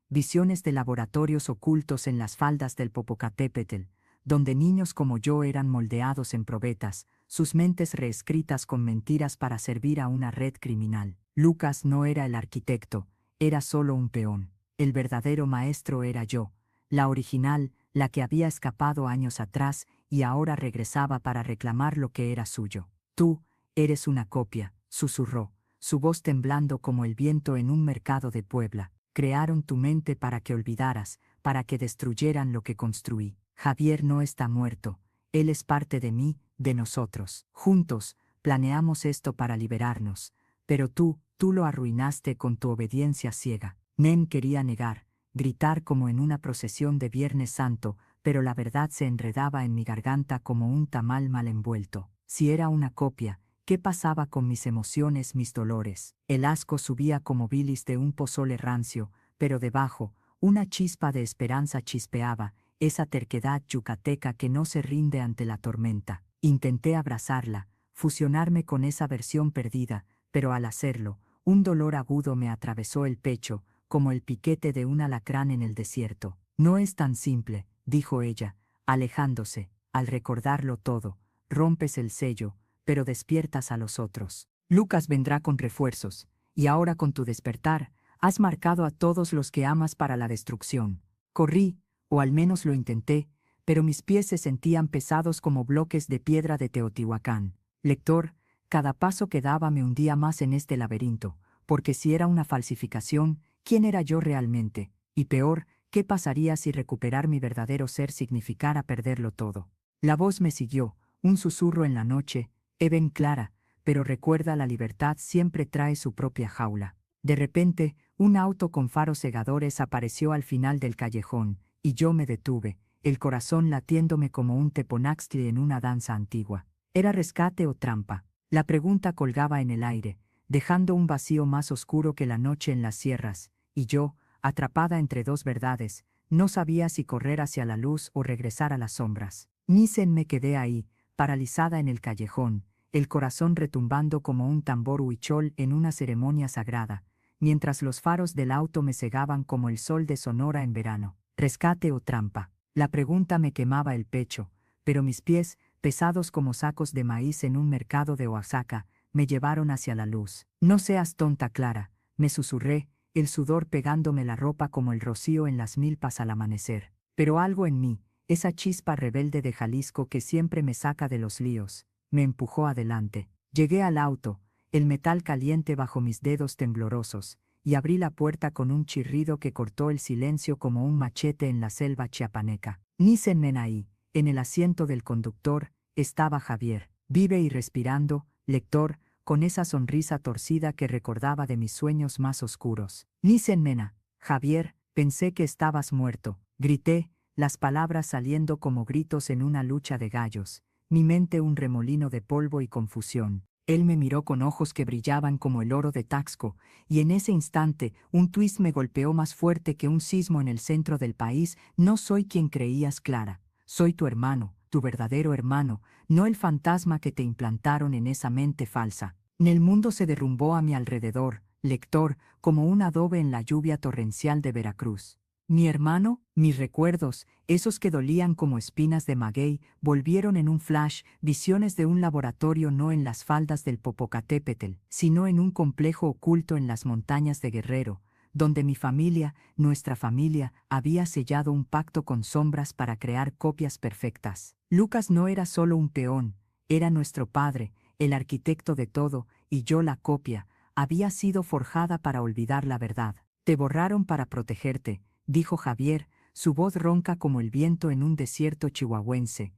Visiones de laboratorios ocultos en las faldas del Popocatépetl, donde niños como yo eran moldeados en probetas, sus mentes reescritas con mentiras para servir a una red criminal. Lucas no era el arquitecto, era solo un peón. El verdadero maestro era yo, la original, la que había escapado años atrás y ahora regresaba para reclamar lo que era suyo. Tú, eres una copia, susurró, su voz temblando como el viento en un mercado de Puebla. Crearon tu mente para que olvidaras, para que destruyeran lo que construí. Javier no está muerto, él es parte de mí, de nosotros. Juntos, planeamos esto para liberarnos, pero tú lo arruinaste con tu obediencia ciega. Nen quería negar, gritar como en una procesión de Viernes Santo, pero la verdad se enredaba en mi garganta como un tamal mal envuelto. Si era una copia, ¿qué pasaba con mis emociones, mis dolores? El asco subía como bilis de un pozole rancio, pero debajo, una chispa de esperanza chispeaba, esa terquedad yucateca que no se rinde ante la tormenta. Intenté abrazarla, fusionarme con esa versión perdida, pero al hacerlo, un dolor agudo me atravesó el pecho, como el piquete de un alacrán en el desierto. No es tan simple, dijo ella, alejándose. Al recordarlo todo, rompes el sello, pero despiertas a los otros. Lucas vendrá con refuerzos, y ahora con tu despertar, has marcado a todos los que amas para la destrucción. Corrí, o al menos lo intenté, pero mis pies se sentían pesados como bloques de piedra de Teotihuacán. Lector, cada paso que daba me hundía más en este laberinto, porque si era una falsificación, ¿quién era yo realmente? Y peor, ¿qué pasaría si recuperar mi verdadero ser significara perderlo todo? La voz me siguió, un susurro en la noche, Eben clara, pero recuerda, la libertad siempre trae su propia jaula. De repente, un auto con faros cegadores apareció al final del callejón, y yo me detuve, el corazón latiéndome como un teponaxtli en una danza antigua. ¿Era rescate o trampa? La pregunta colgaba en el aire, dejando un vacío más oscuro que la noche en las sierras, y yo, atrapada entre dos verdades, no sabía si correr hacia la luz o regresar a las sombras. Nissen me quedé ahí, paralizada en el callejón, el corazón retumbando como un tambor huichol en una ceremonia sagrada, mientras los faros del auto me cegaban como el sol de Sonora en verano. ¿Rescate o trampa? La pregunta me quemaba el pecho, pero mis pies, pesados como sacos de maíz en un mercado de Oaxaca, me llevaron hacia la luz. No seas tonta, Clara, me susurré, el sudor pegándome la ropa como el rocío en las milpas al amanecer. Pero algo en mí, esa chispa rebelde de Jalisco que siempre me saca de los líos, me empujó adelante. Llegué al auto, el metal caliente bajo mis dedos temblorosos, y abrí la puerta con un chirrido que cortó el silencio como un machete en la selva chiapaneca. Nissen ahí, en el asiento del conductor, estaba Javier, vive y respirando, lector, con esa sonrisa torcida que recordaba de mis sueños más oscuros. Nissen, Javier, pensé que estabas muerto, grité, las palabras saliendo como gritos en una lucha de gallos, mi mente un remolino de polvo y confusión. Él me miró con ojos que brillaban como el oro de Taxco, y en ese instante un twist me golpeó más fuerte que un sismo en el centro del país. No soy quien creías, Clara. Soy tu hermano, tu verdadero hermano, no el fantasma que te implantaron en esa mente falsa. El mundo se derrumbó a mi alrededor, lector, como un adobe en la lluvia torrencial de Veracruz. Mi hermano, mis recuerdos, esos que dolían como espinas de maguey, volvieron en un flash, visiones de un laboratorio no en las faldas del Popocatépetl, sino en un complejo oculto en las montañas de Guerrero, donde mi familia, nuestra familia, había sellado un pacto con sombras para crear copias perfectas. Lucas no era solo un peón, era nuestro padre, el arquitecto de todo, y yo la copia, había sido forjada para olvidar la verdad. Te borraron para protegerte, dijo Javier, su voz ronca como el viento en un desierto chihuahuense.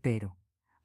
Pero,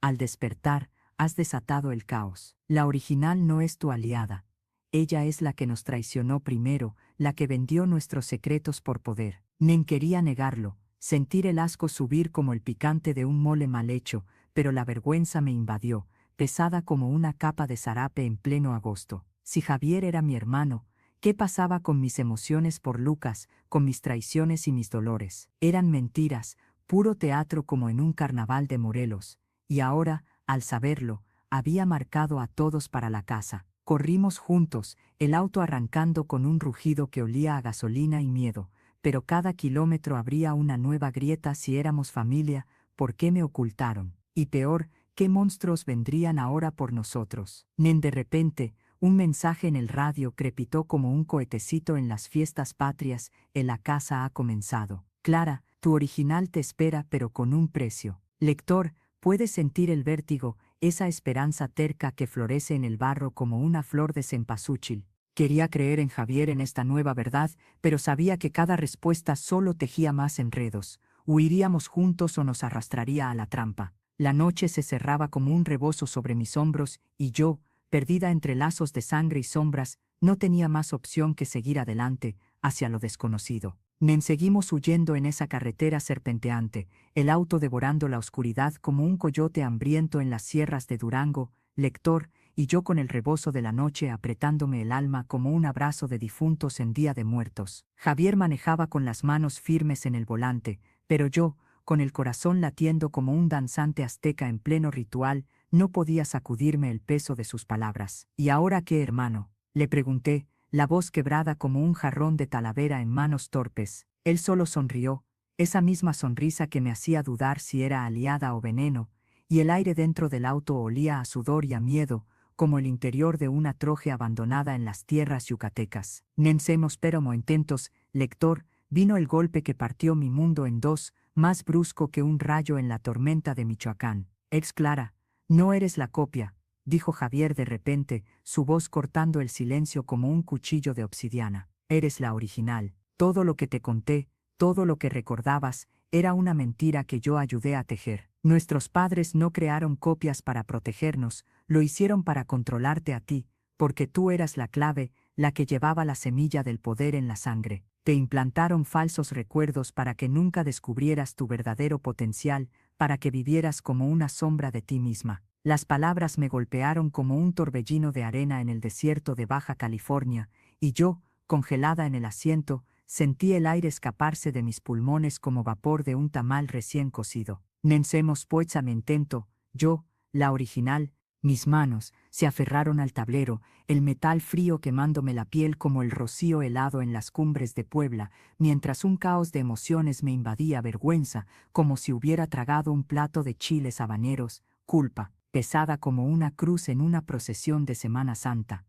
al despertar, has desatado el caos. La original no es tu aliada. Ella es la que nos traicionó primero, la que vendió nuestros secretos por poder. Nen quería negarlo, sentir el asco subir como el picante de un mole mal hecho, pero la vergüenza me invadió, pesada como una capa de zarape en pleno agosto. Si Javier era mi hermano, ¿qué pasaba con mis emociones por Lucas, con mis traiciones y mis dolores? Eran mentiras, puro teatro como en un carnaval de Morelos, y ahora, al saberlo, había marcado a todos para la casa. Corrimos juntos, el auto arrancando con un rugido que olía a gasolina y miedo, pero cada kilómetro habría una nueva grieta. Si éramos familia, ¿por qué me ocultaron? Y peor, ¿qué monstruos vendrían ahora por nosotros? De repente, un mensaje en el radio crepitó como un cohetecito en las fiestas patrias: la casa ha comenzado. Clara, tu original te espera, pero con un precio. Lector, puedes sentir el vértigo, esa esperanza terca que florece en el barro como una flor de cempasúchil. Quería creer en Javier, en esta nueva verdad, pero sabía que cada respuesta solo tejía más enredos. Huiríamos juntos o nos arrastraría a la trampa. La noche se cerraba como un rebozo sobre mis hombros y yo, perdida entre lazos de sangre y sombras, no tenía más opción que seguir adelante, hacia lo desconocido. Seguimos huyendo en esa carretera serpenteante, el auto devorando la oscuridad como un coyote hambriento en las sierras de Durango, lector, y yo con el rebozo de la noche apretándome el alma como un abrazo de difuntos en día de muertos. Javier manejaba con las manos firmes en el volante, pero yo, con el corazón latiendo como un danzante azteca en pleno ritual, no podía sacudirme el peso de sus palabras. ¿Y ahora qué, hermano?, le pregunté, la voz quebrada como un jarrón de talavera en manos torpes. Él solo sonrió, esa misma sonrisa que me hacía dudar si era aliada o veneno, y el aire dentro del auto olía a sudor y a miedo, como el interior de una troje abandonada en las tierras yucatecas. Nensemos pero momentos, lector, vino el golpe que partió mi mundo en dos, más brusco que un rayo en la tormenta de Michoacán. Ex Clara, no eres la copia, dijo Javier de repente, su voz cortando el silencio como un cuchillo de obsidiana. Eres la original. Todo lo que te conté, todo lo que recordabas, era una mentira que yo ayudé a tejer. Nuestros padres no crearon copias para protegernos, lo hicieron para controlarte a ti, porque tú eras la clave, la que llevaba la semilla del poder en la sangre. Te implantaron falsos recuerdos para que nunca descubrieras tu verdadero potencial, para que vivieras como una sombra de ti misma. Las palabras me golpearon como un torbellino de arena en el desierto de Baja California, y yo, congelada en el asiento, sentí el aire escaparse de mis pulmones como vapor de un tamal recién cocido. Nensemos pues me intento, yo, la original. Mis manos se aferraron al tablero, el metal frío quemándome la piel como el rocío helado en las cumbres de Puebla, mientras un caos de emociones me invadía: vergüenza, como si hubiera tragado un plato de chiles habaneros; culpa, pesada como una cruz en una procesión de Semana Santa;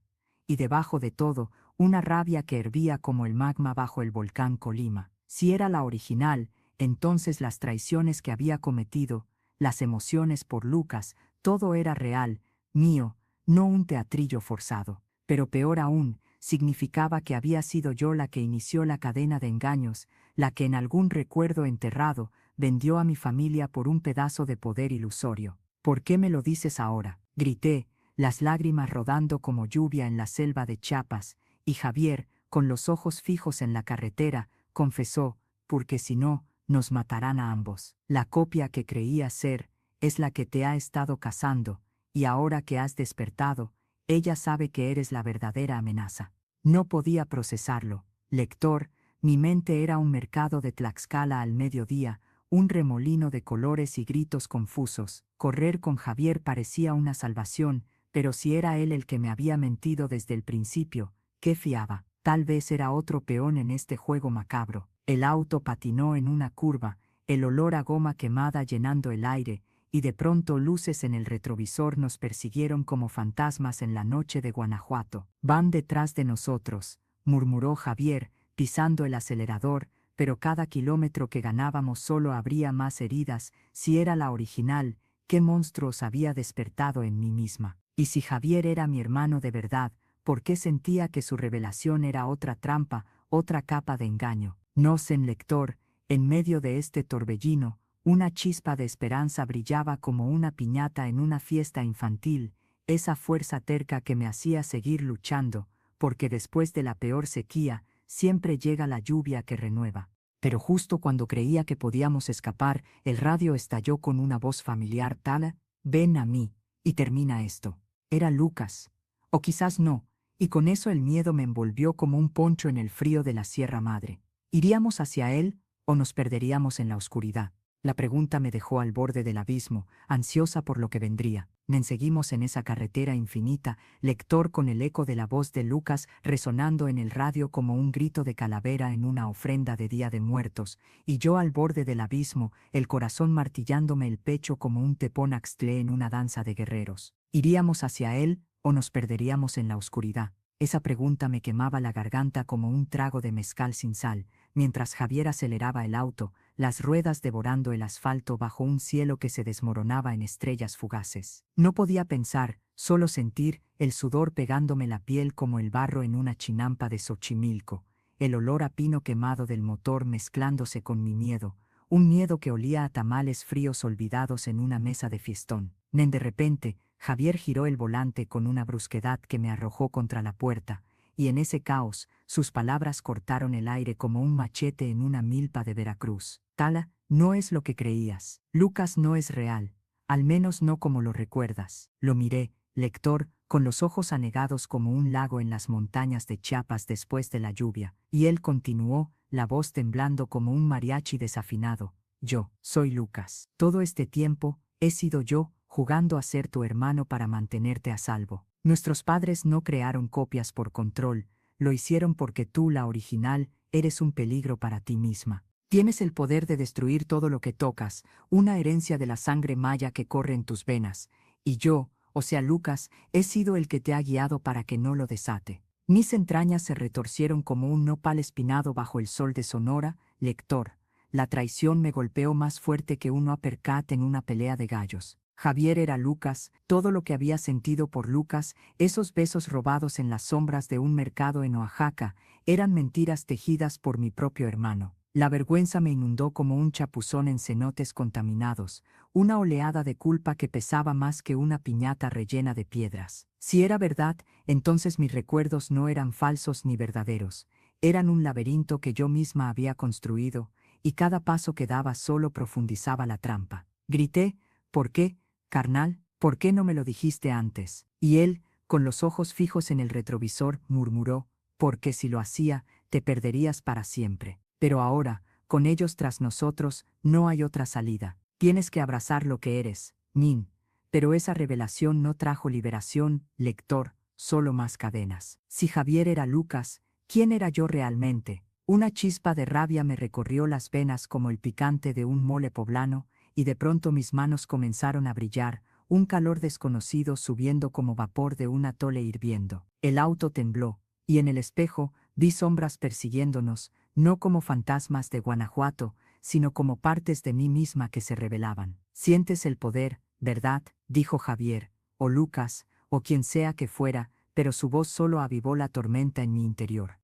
y debajo de todo, una rabia que hervía como el magma bajo el volcán Colima. Si era la original, entonces las traiciones que había cometido, las emociones por Lucas, todo era real, mío, no un teatrillo forzado. Pero peor aún, significaba que había sido yo la que inició la cadena de engaños, la que en algún recuerdo enterrado vendió a mi familia por un pedazo de poder ilusorio. ¿Por qué me lo dices ahora?, grité, las lágrimas rodando como lluvia en la selva de Chiapas, y Javier, con los ojos fijos en la carretera, confesó: porque si no, nos matarán a ambos. La copia que creías ser es la que te ha estado cazando, y ahora que has despertado, ella sabe que eres la verdadera amenaza. No podía procesarlo, lector, mi mente era un mercado de Tlaxcala al mediodía, un remolino de colores y gritos confusos. Correr con Javier parecía una salvación, pero si era él el que me había mentido desde el principio, ¿qué fiaba? Tal vez era otro peón en este juego macabro. El auto patinó en una curva, el olor a goma quemada llenando el aire, y de pronto luces en el retrovisor nos persiguieron como fantasmas en la noche de Guanajuato. Van detrás de nosotros, murmuró Javier, pisando el acelerador, pero cada kilómetro que ganábamos solo habría más heridas. Si era la original, ¿qué monstruos había despertado en mí misma? Y si Javier era mi hermano de verdad, ¿por qué sentía que su revelación era otra trampa, otra capa de engaño? No sé, lector, en medio de este torbellino, una chispa de esperanza brillaba como una piñata en una fiesta infantil, esa fuerza terca que me hacía seguir luchando, porque después de la peor sequía, siempre llega la lluvia que renueva. Pero justo cuando creía que podíamos escapar, el radio estalló con una voz familiar: Tala, ven a mí, y termina esto. Era Lucas. O quizás no, y con eso el miedo me envolvió como un poncho en el frío de la Sierra Madre. ¿Iríamos hacia él o nos perderíamos en la oscuridad? La pregunta me dejó al borde del abismo, ansiosa por lo que vendría. Seguimos en esa carretera infinita, lector, con el eco de la voz de Lucas resonando en el radio como un grito de calavera en una ofrenda de Día de Muertos, y yo al borde del abismo, el corazón martillándome el pecho como un tepón-axtlé en una danza de guerreros. ¿Iríamos hacia él o nos perderíamos en la oscuridad? Esa pregunta me quemaba la garganta como un trago de mezcal sin sal, mientras Javier aceleraba el auto, las ruedas devorando el asfalto bajo un cielo que se desmoronaba en estrellas fugaces. No podía pensar, solo sentir, el sudor pegándome la piel como el barro en una chinampa de Xochimilco, el olor a pino quemado del motor mezclándose con mi miedo, un miedo que olía a tamales fríos olvidados en una mesa de fiestón. De repente, Javier giró el volante con una brusquedad que me arrojó contra la puerta, y en ese caos, sus palabras cortaron el aire como un machete en una milpa de Veracruz. Tala, no es lo que creías. Lucas no es real, al menos no como lo recuerdas. Lo miré, lector, con los ojos anegados como un lago en las montañas de Chiapas después de la lluvia, y él continuó, la voz temblando como un mariachi desafinado. Yo, soy Lucas. Todo este tiempo, he sido yo, jugando a ser tu hermano para mantenerte a salvo. Nuestros padres no crearon copias por control, lo hicieron porque tú, la original, eres un peligro para ti misma. Tienes el poder de destruir todo lo que tocas, una herencia de la sangre maya que corre en tus venas, y yo, o sea Lucas, he sido el que te ha guiado para que no lo desate. Mis entrañas se retorcieron como un nopal espinado bajo el sol de Sonora, lector. La traición me golpeó más fuerte que un uppercut en una pelea de gallos. Javier era Lucas, todo lo que había sentido por Lucas, esos besos robados en las sombras de un mercado en Oaxaca, eran mentiras tejidas por mi propio hermano. La vergüenza me inundó como un chapuzón en cenotes contaminados, una oleada de culpa que pesaba más que una piñata rellena de piedras. Si era verdad, entonces mis recuerdos no eran falsos ni verdaderos, eran un laberinto que yo misma había construido, y cada paso que daba solo profundizaba la trampa. Grité, ¿por qué, carnal? ¿Por qué no me lo dijiste antes? Y él, con los ojos fijos en el retrovisor, murmuró, porque si lo hacía, te perderías para siempre. Pero ahora, con ellos tras nosotros, no hay otra salida. Tienes que abrazar lo que eres, Nin. Pero esa revelación no trajo liberación, lector, solo más cadenas. Si Javier era Lucas, ¿quién era yo realmente? Una chispa de rabia me recorrió las venas como el picante de un mole poblano, y de pronto mis manos comenzaron a brillar, un calor desconocido subiendo como vapor de un atole hirviendo. El auto tembló, y en el espejo vi sombras persiguiéndonos, no como fantasmas de Guanajuato, sino como partes de mí misma que se revelaban. Sientes el poder, ¿verdad?, dijo Javier, o Lucas, o quien sea que fuera, pero su voz solo avivó la tormenta en mi interior.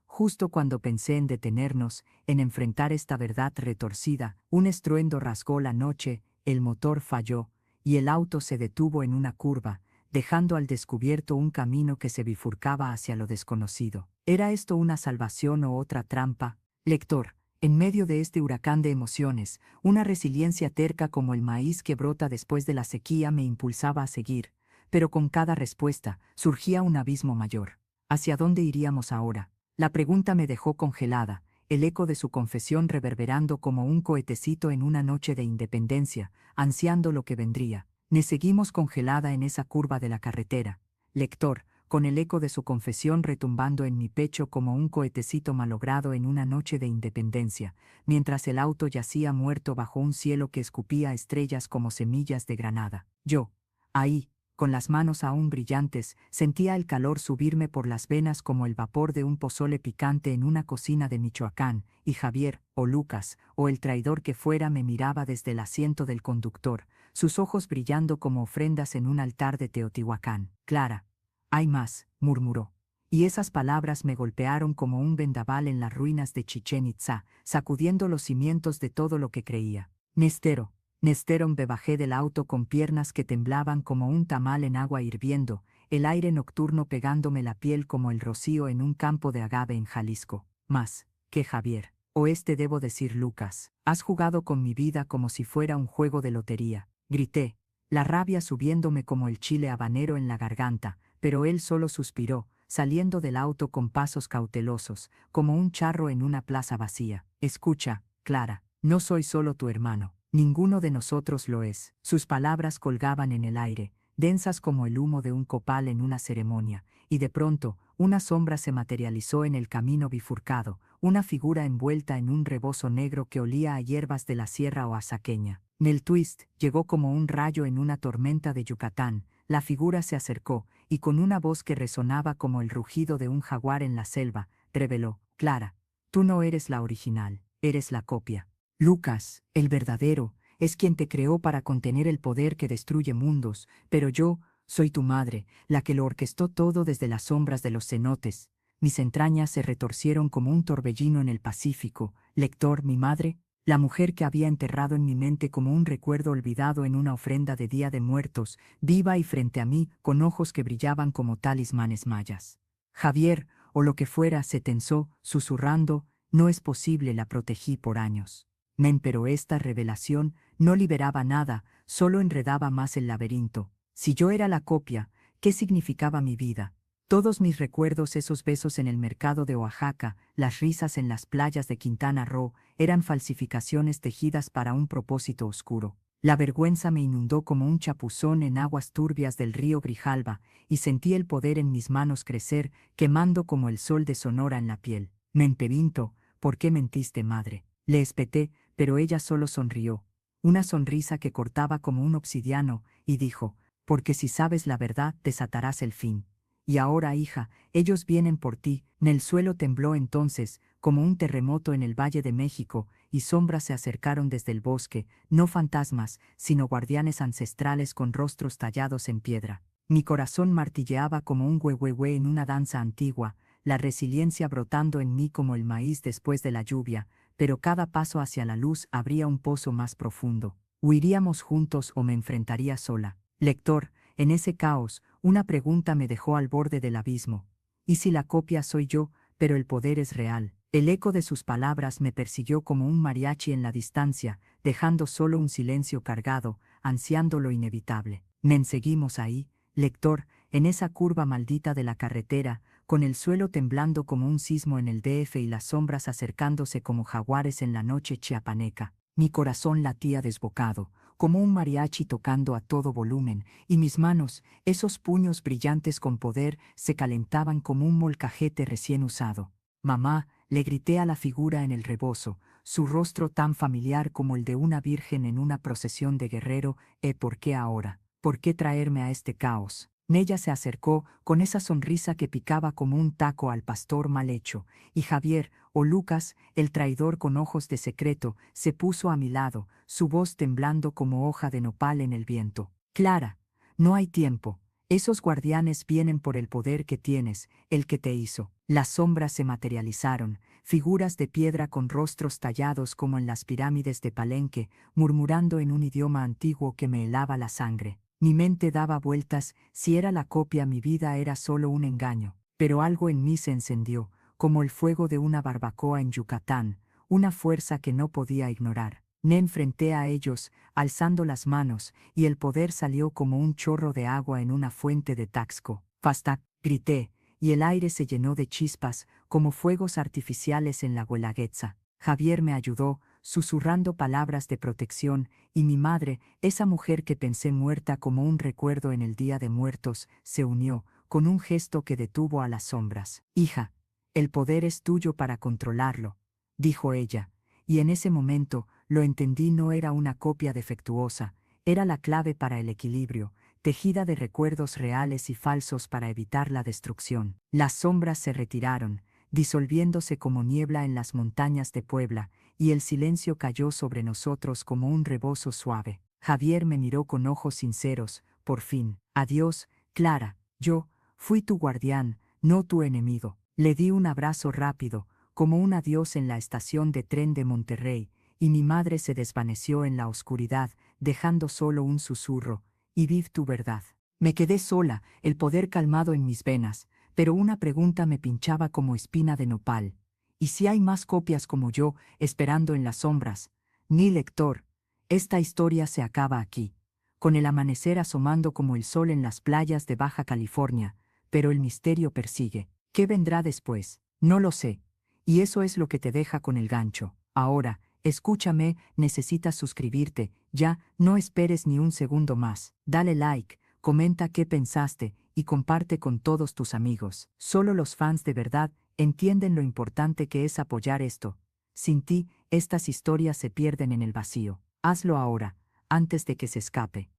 Justo cuando pensé en detenernos, en enfrentar esta verdad retorcida, un estruendo rasgó la noche, el motor falló, y el auto se detuvo en una curva, dejando al descubierto un camino que se bifurcaba hacia lo desconocido. ¿Era esto una salvación o otra trampa? Lector, en medio de este huracán de emociones, una resiliencia terca como el maíz que brota después de la sequía me impulsaba a seguir, pero con cada respuesta surgía un abismo mayor. ¿Hacia dónde iríamos ahora? La pregunta me dejó congelada, el eco de su confesión reverberando como un cohetecito en una noche de independencia, ansiando lo que vendría. Me seguimos congelada en esa curva de la carretera. Lector, con el eco de su confesión retumbando en mi pecho como un cohetecito malogrado en una noche de independencia, mientras el auto yacía muerto bajo un cielo que escupía estrellas como semillas de granada. Yo, ahí, con las manos aún brillantes, sentía el calor subirme por las venas como el vapor de un pozole picante en una cocina de Michoacán, y Javier, o Lucas, o el traidor que fuera me miraba desde el asiento del conductor, sus ojos brillando como ofrendas en un altar de Teotihuacán. Clara, hay más, murmuró. Y esas palabras me golpearon como un vendaval en las ruinas de Chichén Itzá, sacudiendo los cimientos de todo lo que creía. Nestero, me bajé del auto con piernas que temblaban como un tamal en agua hirviendo, el aire nocturno pegándome la piel como el rocío en un campo de agave en Jalisco. Más que Javier, o debo decir Lucas, has jugado con mi vida como si fuera un juego de lotería. Grité, la rabia subiéndome como el chile habanero en la garganta, pero él solo suspiró, saliendo del auto con pasos cautelosos, como un charro en una plaza vacía. Escucha, Clara, no soy solo tu hermano. Ninguno de nosotros lo es. Sus palabras colgaban en el aire, densas como el humo de un copal en una ceremonia, y de pronto, una sombra se materializó en el camino bifurcado, una figura envuelta en un rebozo negro que olía a hierbas de la sierra oaxaqueña. Nel Twist llegó como un rayo en una tormenta de Yucatán. La figura se acercó, y con una voz que resonaba como el rugido de un jaguar en la selva, reveló: Clara, tú no eres la original, eres la copia. Lucas, el verdadero, es quien te creó para contener el poder que destruye mundos, pero yo soy tu madre, la que lo orquestó todo desde las sombras de los cenotes. Mis entrañas se retorcieron como un torbellino en el Pacífico. Lector, mi madre, la mujer que había enterrado en mi mente como un recuerdo olvidado en una ofrenda de Día de Muertos, viva y frente a mí, con ojos que brillaban como talismanes mayas. Javier, o lo que fuera, se tensó, susurrando: no es posible, la protegí por años. Pero esta revelación no liberaba nada, solo enredaba más el laberinto. Si yo era la copia, ¿qué significaba mi vida? Todos mis recuerdos, esos besos en el mercado de Oaxaca, las risas en las playas de Quintana Roo, eran falsificaciones tejidas para un propósito oscuro. La vergüenza me inundó como un chapuzón en aguas turbias del río Grijalba, y sentí el poder en mis manos crecer, quemando como el sol de Sonora en la piel. Mentevinte, ¿por qué mentiste, madre? Le espeté, pero ella solo sonrió, una sonrisa que cortaba como un obsidiano, y dijo: porque si sabes la verdad, desatarás el fin. Y ahora, hija, ellos vienen por ti. El suelo tembló entonces, como un terremoto en el Valle de México, y sombras se acercaron desde el bosque, no fantasmas, sino guardianes ancestrales con rostros tallados en piedra. Mi corazón martilleaba como un huehuehue en una danza antigua, la resiliencia brotando en mí como el maíz después de la lluvia, pero cada paso hacia la luz abría un pozo más profundo. ¿Huiríamos juntos o me enfrentaría sola? Lector, en ese caos, una pregunta me dejó al borde del abismo. ¿Y si la copia soy yo, pero el poder es real? El eco de sus palabras me persiguió como un mariachi en la distancia, dejando solo un silencio cargado, ansiando lo inevitable. Seguimos ahí, lector, en esa curva maldita de la carretera, con el suelo temblando como un sismo en el DF y las sombras acercándose como jaguares en la noche chiapaneca. Mi corazón latía desbocado, como un mariachi tocando a todo volumen, y mis manos, esos puños brillantes con poder, se calentaban como un molcajete recién usado. Mamá, le grité a la figura en el rebozo, su rostro tan familiar como el de una virgen en una procesión de guerrero. ¿Por qué ahora? ¿Por qué traerme a este caos? Nella se acercó, con esa sonrisa que picaba como un taco al pastor mal hecho, y Javier, o Lucas, el traidor con ojos de secreto, se puso a mi lado, su voz temblando como hoja de nopal en el viento. Clara, no hay tiempo. Esos guardianes vienen por el poder que tienes, el que te hizo. Las sombras se materializaron, figuras de piedra con rostros tallados como en las pirámides de Palenque, murmurando en un idioma antiguo que me helaba la sangre. Mi mente daba vueltas: si era la copia, mi vida era solo un engaño. Pero algo en mí se encendió, como el fuego de una barbacoa en Yucatán, una fuerza que no podía ignorar. Me enfrenté a ellos, alzando las manos, y el poder salió como un chorro de agua en una fuente de Taxco. Fasta, grité, y el aire se llenó de chispas, como fuegos artificiales en la Guelaguetza. Javier me ayudó, susurrando palabras de protección, y mi madre, esa mujer que pensé muerta como un recuerdo en el Día de Muertos, se unió, con un gesto que detuvo a las sombras. Hija, el poder es tuyo para controlarlo, dijo ella, y en ese momento lo entendí: no era una copia defectuosa, era la clave para el equilibrio, tejida de recuerdos reales y falsos para evitar la destrucción. Las sombras se retiraron, disolviéndose como niebla en las montañas de Puebla, y el silencio cayó sobre nosotros como un rebozo suave. Javier me miró con ojos sinceros: por fin. Adiós, Clara, yo fui tu guardián, no tu enemigo. Le di un abrazo rápido, como un adiós en la estación de tren de Monterrey, y mi madre se desvaneció en la oscuridad, dejando solo un susurro: y viv tu verdad. Me quedé sola, el poder calmado en mis venas, pero una pregunta me pinchaba como espina de nopal. ¿Y si hay más copias como yo, esperando en las sombras? Ni lector, esta historia se acaba aquí, con el amanecer asomando como el sol en las playas de Baja California, pero el misterio persigue. ¿Qué vendrá después? No lo sé. Y eso es lo que te deja con el gancho. Ahora, Escúchame, necesitas suscribirte, ya, no esperes ni un segundo más. Dale like, comenta qué pensaste y comparte con todos tus amigos. Solo los fans de verdad entienden lo importante que es apoyar esto. Sin ti, estas historias se pierden en el vacío. Hazlo ahora, antes de que se escape.